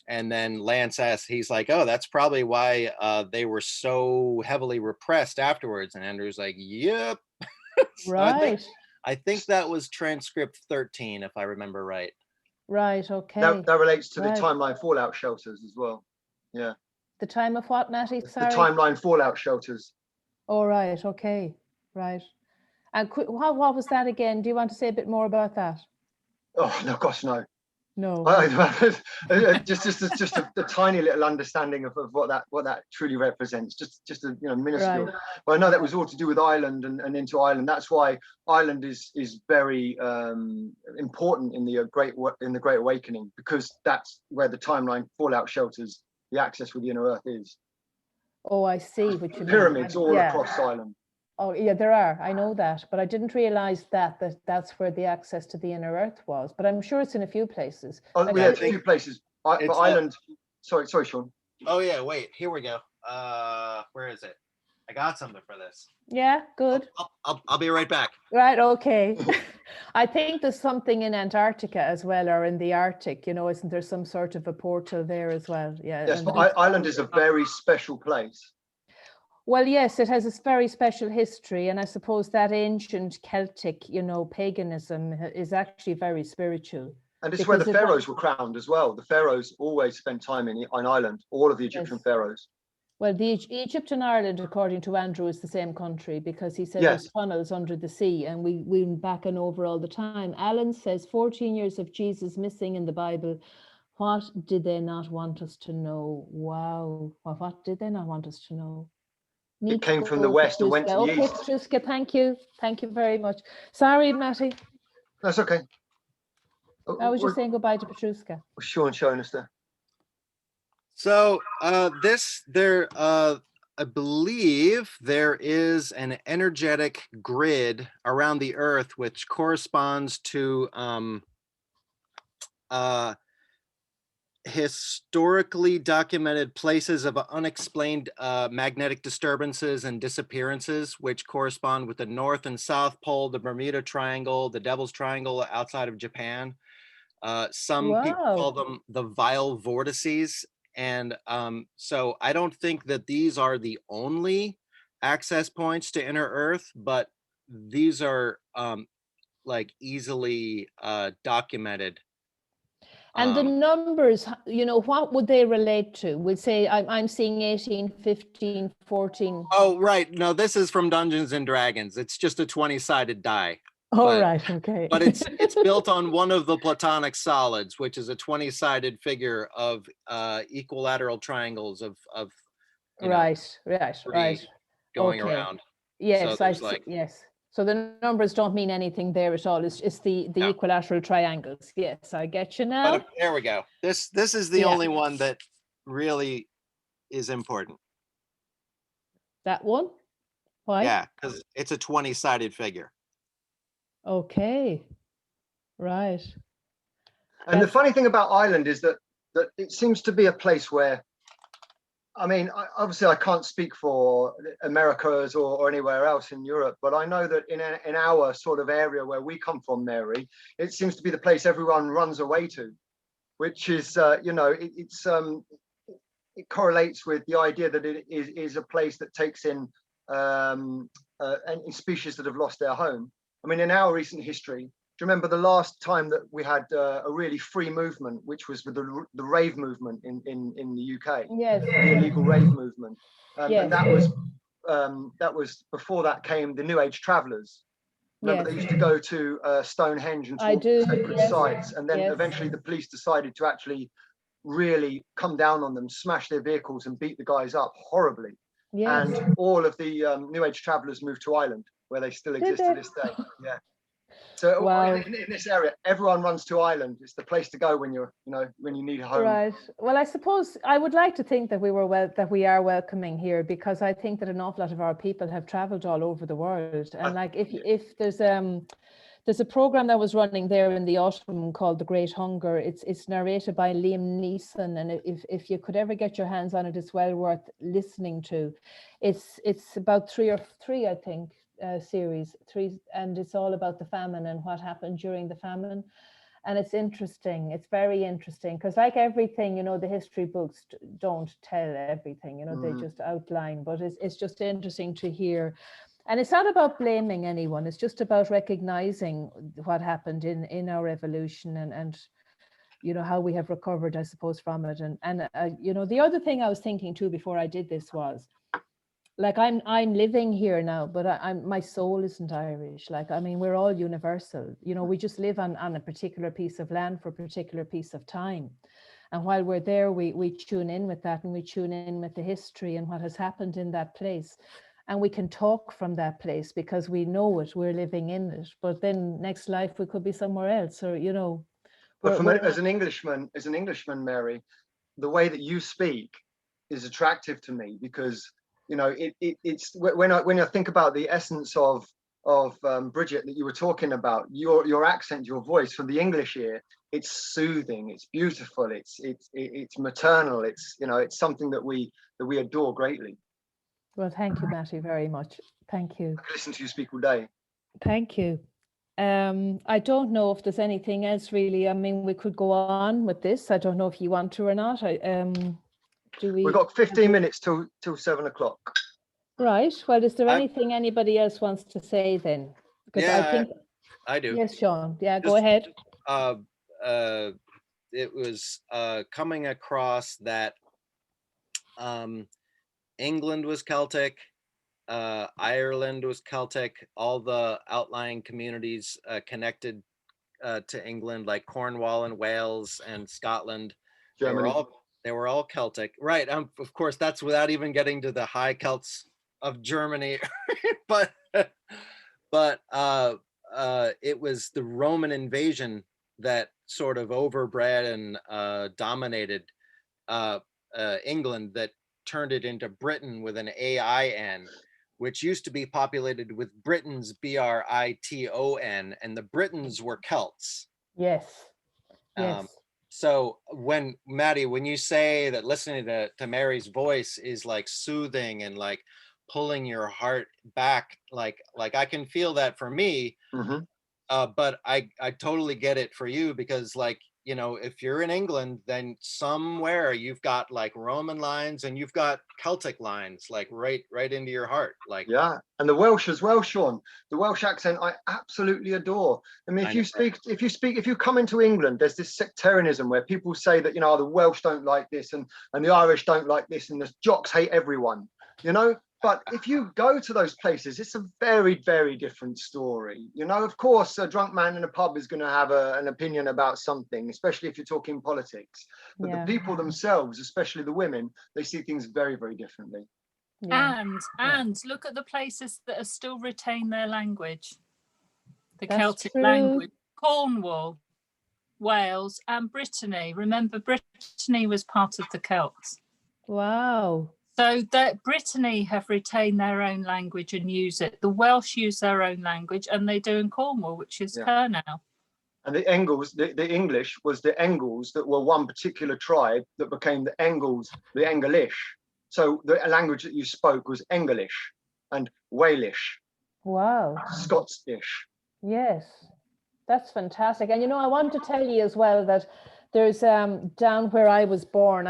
And then Lance asked, he's like, oh, that's probably why they were so heavily repressed afterwards. And Andrew's like, yep. So Right. I think that was transcript 13, if I remember right. Right, okay. That relates to the timeline fallout shelters as well. Yeah. The time of what, Maty? Sorry. The timeline fallout shelters. Oh, right, okay, right. And what was that again? Do you want to say a bit more about that? Oh no, gosh, no. No. just a tiny little understanding of what that truly represents. Just a minuscule. Right. But I know that was all to do with Ireland and into Ireland. That's why Ireland is very important in the Great Awakening, because that's where the timeline fallout shelters, the access with the inner earth is. Oh, I see what you mean. Pyramids all across Ireland. Oh yeah, there are. I know that, but I didn't realize that's where the access to the inner earth was. But I'm sure it's in a few places. Oh, Like, yeah, it's a few places. But Ireland. Sorry, Sean. Oh yeah, wait. Here we go. Where is it? I got something for this. Yeah, good. I'll be right back. Right. Okay. I think there's something in Antarctica as well, or in the Arctic. Isn't there some sort of a portal there as well? Yeah. Yes, but Ireland is a very special place. Well, yes, it has a very special history, and I suppose that ancient Celtic, paganism is actually very spiritual. And this is where the pharaohs were crowned as well. The pharaohs always spent time on Ireland, all of the Egyptian pharaohs. Well, Egypt and Ireland, according to Andrew, is the same country, because he said there's tunnels under the sea, and we're backing over all the time. Alan says 14 years of Jesus missing in the Bible. What did they not want us to know? Wow. What did they not want us to know? It came from the west and went to the east. Petruska, thank you. Thank you very much. Sorry, Maty. That's okay. I was just saying goodbye to Petruska. Sean showing us there. So I believe there is an energetic grid around the Earth which corresponds to historically documented places of unexplained magnetic disturbances and disappearances, which correspond with the North and South Pole, the Bermuda Triangle, the Devil's Triangle outside of Japan. Some people call them the vile vortices. And so I don't think that these are the only access points to inner Earth, but these are like easily documented. And the numbers, what would they relate to? We'd say I'm seeing 18, 15, 14. Oh, right. No, this is from Dungeons and Dragons. It's just a 20-sided die. Oh, right. Okay. But it's built on one of the Platonic solids, which is a 20-sided figure of equilateral triangles of right. going around. Yes, so yes. So the numbers don't mean anything there at all. It's the equilateral triangles. Yes, I get you now. But there we go. This is the only one that really is important. That one? Why? Yeah, because it's a 20-sided figure. Okay. Right. And the funny thing about Ireland is that it seems to be a place where, I mean, obviously I can't speak for Americas or anywhere else in Europe, but I know that in our sort of area where we come from, Mary, it seems to be the place everyone runs away to, which is, it correlates with the idea that it is a place that takes in any species that have lost their home. I mean, in our recent history, do you remember the last time that we had a really free movement, which was with the rave movement in the UK? Yes. The illegal rave movement. Yes. And that was before that came the New Age travelers. Remember, Yes. they used to go to Stonehenge and talk sacred sites, and then eventually the police decided to actually really come down on them, smash their vehicles, and beat the guys up horribly. Yes. And all of the New Age travelers moved to Ireland, where they still exist to this day. Yeah. So in this area, everyone runs to Ireland. It's the place to go when you need a home. Right. Well, I suppose I would like to think that we are welcoming here, because I think that an awful lot of our people have travelled all over the world. And like if there's a program that was running there in the autumn called The Great Hunger. It's narrated by Liam Neeson, and if you could ever get your hands on it, it's well worth listening to. It's about three, I think. Series 3, and it's all about the famine and what happened during the famine. And it's interesting. It's very interesting, because like everything, the history books don't tell everything, they just outline, but it's just interesting to hear. And it's not about blaming anyone. It's just about recognizing what happened in our evolution and how we have recovered, I suppose, from it. And the other thing I was thinking too before I did this was, like I'm living here now, but my soul isn't Irish. Like, I mean, we're all universal. You know, we just live on a particular piece of land for a particular piece of time. And while we're there, we tune in with that, and we tune in with the history and what has happened in that place. And we can talk from that place because we know it, we're living in it. But then next life we could be somewhere else, or, you know. But as an Englishman, Mary, the way that you speak is attractive to me, because, you know, it's when I think about the essence of Brigid that you were talking about, your accent, your voice from the English ear, it's soothing, it's beautiful, it's maternal, it's, you know, it's something that we adore greatly. Well, thank you, Maty, very much. Thank you. I could listen to you speak all day. Thank you. I don't know if there's anything else really. I mean, we could go on with this. I don't know if you want to or not. We've got 15 minutes till 7 o'clock. Right. Well, is there anything anybody else wants to say then? Because yeah, I think I do. Yes, Sean. Yeah, go ahead. It was coming across that England was Celtic, Ireland was Celtic, all the outlying communities connected to England, like Cornwall and Wales and Scotland, Germany. They were all Celtic, right? Of course, that's without even getting to the High Celts of Germany, but it was the Roman invasion that sort of overbred and dominated England, that turned it into Britain with an AIN, which used to be populated with Britons, Briton, and the Britons were Celts. Yes. Yes. So when Maty, when you say that listening to Mary's voice is like soothing and like pulling your heart back, like I can feel that for me. Mm-hmm. But I totally get it for you, because, like, you know, if you're in England, then somewhere you've got like Roman lines and you've got Celtic lines, like right into your heart. Like, yeah, and the Welsh as well, Sean. The Welsh accent I absolutely adore. I mean, if you come into England, there's this sectarianism where people say that, you know, the Welsh don't like this and the Irish don't like this, and the Jocks hate everyone, you know. But if you go to those places, it's a very, very different story. You know, of course, a drunk man in a pub is going to have an opinion about something, especially if you're talking politics. But the people themselves, especially the women, they see things very, very differently. Yeah. And look at the places that have still retained their language. The Celtic language. Cornwall, Wales, and Brittany. Remember, Brittany was part of the Celts. Wow. So that Brittany have retained their own language and use it. The Welsh use their own language, and they do in Cornwall, which is her now. And the Engles, the English was the Engles that were one particular tribe that became the Engles, the English. So the language that you spoke was English and Walish. Wow. Scottish. Yes, that's fantastic. And, you know, I want to tell you as well that there's down where I was born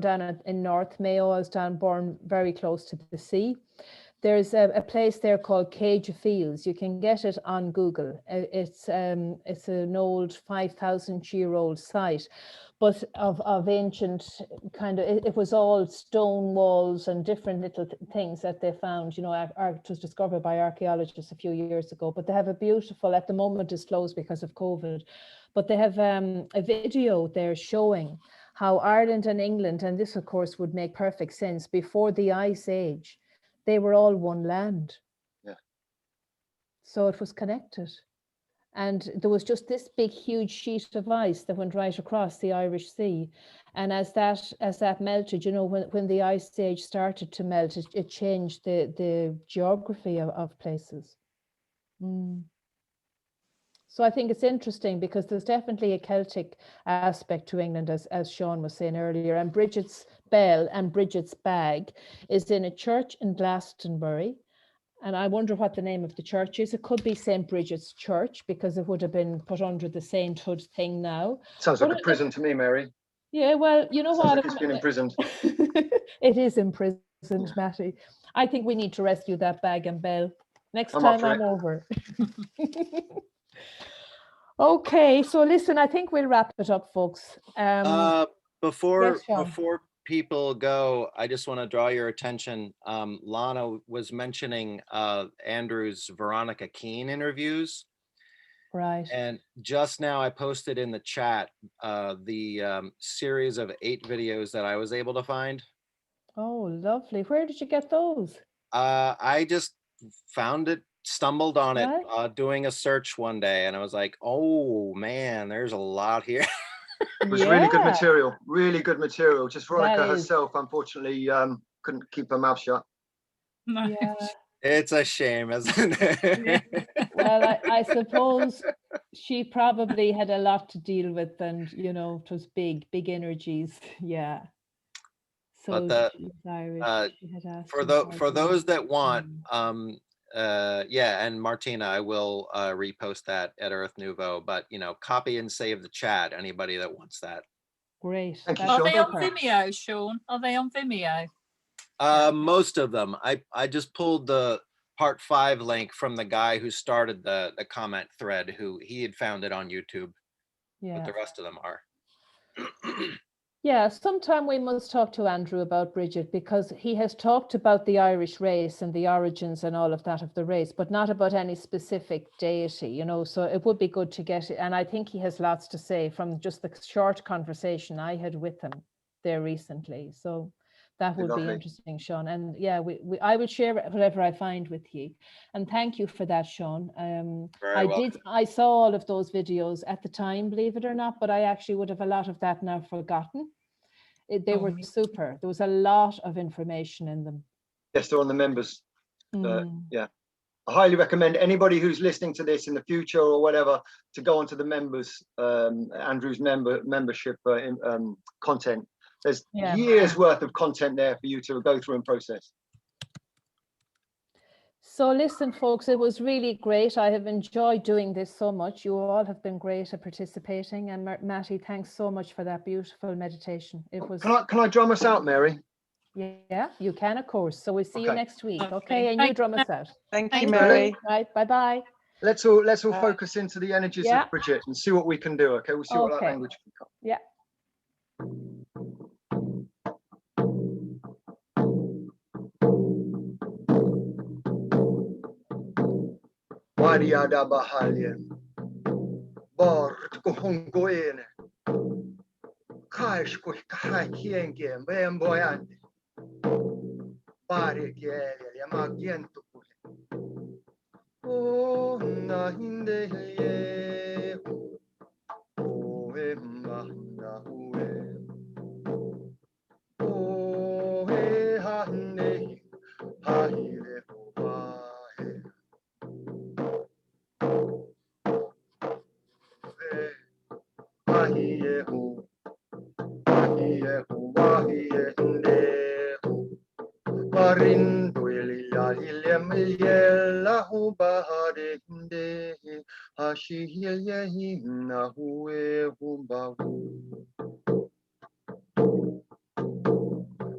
down in North Mayo. I was born very close to the sea. There's a place there called Cage of Fields. You can get it on Google. It's an old 5,000-year-old site, but of ancient kind of, it was all stone walls and different little things that they found. You know, it was discovered by archaeologists a few years ago, but they have a beautiful, at the moment it's closed because of COVID, but they have a video there showing how Ireland and England, and this of course would make perfect sense, before the Ice Age, they were all one land. Yeah. So it was connected. And there was just this big, huge sheet of ice that went right across the Irish Sea. And as that melted, you know, when the Ice Age started to melt, it changed the geography of places. So I think it's interesting because there's definitely a Celtic aspect to England, as Sean was saying earlier. And Brigid's bell and Brigid's bag is in a church in Glastonbury. And I wonder what the name of the church is. It could be St Brigid's Church, because it would have been put under the sainthood thing now. Sounds like a prison to me, Mary. Yeah, well, you know what? Like it's been imprisoned. It is imprisoned, Maty. I think we need to rescue that bag and bell next time I'm over. Okay, so listen, I think we'll wrap it up, folks. Before people go, I just want to draw your attention. Lana was mentioning Andrew's Veronica Keane interviews. Right. And just now I posted in the chat the series of 8 videos that I was able to find. Oh, lovely. Where did you get those? I just found it, stumbled on it, Right. doing a search one day, and I was like, oh man, there's a lot here. It was really good material. Just Veronica herself, unfortunately, couldn't keep her mouth shut. No. Yeah. It's a shame, isn't it? Well, I suppose she probably had a lot to deal with, and you know, it was big energies. Yeah. So But she's Irish. She had asked for those that want, yeah, and Martina, I will repost that at Earth Nouveau, but you know, copy and save the chat, anybody that wants that. Great. Thank you, Are Sean. they on Vimeo, Sean? Are they on Vimeo? Most of them. I just pulled the part 5 link from the guy who started the comment thread, who he had found it on YouTube. Yeah. But the rest of them are. Yeah, sometime we must talk to Andrew about Brigid, because he has talked about the Irish race and the origins and all of that of the race, but not about any specific deity, you know, so it would be good to get it. And I think he has lots to say from just the short conversation I had with him there recently. So that would be interesting, Sean. And yeah, I will share whatever I find with you. And thank you for that, Sean. I saw all of those videos at the time, believe it or not, but I actually would have a lot of that now forgotten. They were super. There was a lot of information in them. Yes, they're on the members. Yeah. I highly recommend anybody who's listening to this in the future or whatever to go onto the members, Andrew's membership content. There's years worth of content there for you to go through and process. So listen, folks, it was really great. I have enjoyed doing this so much. You all have been great at participating. And Maty, thanks so much for that beautiful meditation. It was. Can I drum us out, Mary? Yeah, you can, of course. So we'll see you next week. Okay, and Thank you drum us out. Thank you, Mary. Right, bye-bye. Let's all focus into the energies of Brigid and see what we can do. Okay, we'll see what that language can come. Yeah. Maria da Bahalien, Bort Ghoilin, Kaish Kienge, Bemboyante, Pare Gale, Magiento. Oh, Nahinde, oh, Emma, oh, Hane, Haile,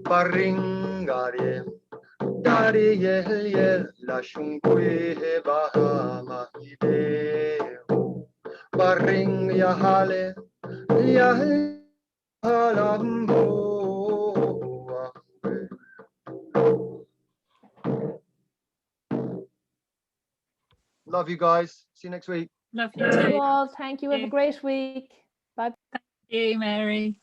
Paringare, Dari yel la shungwe bahama ide, Paring yahale, yahalambo. Love you guys. See you next week. Love you too. All, thank you. Have a great week. Bye. Thank you, Mary.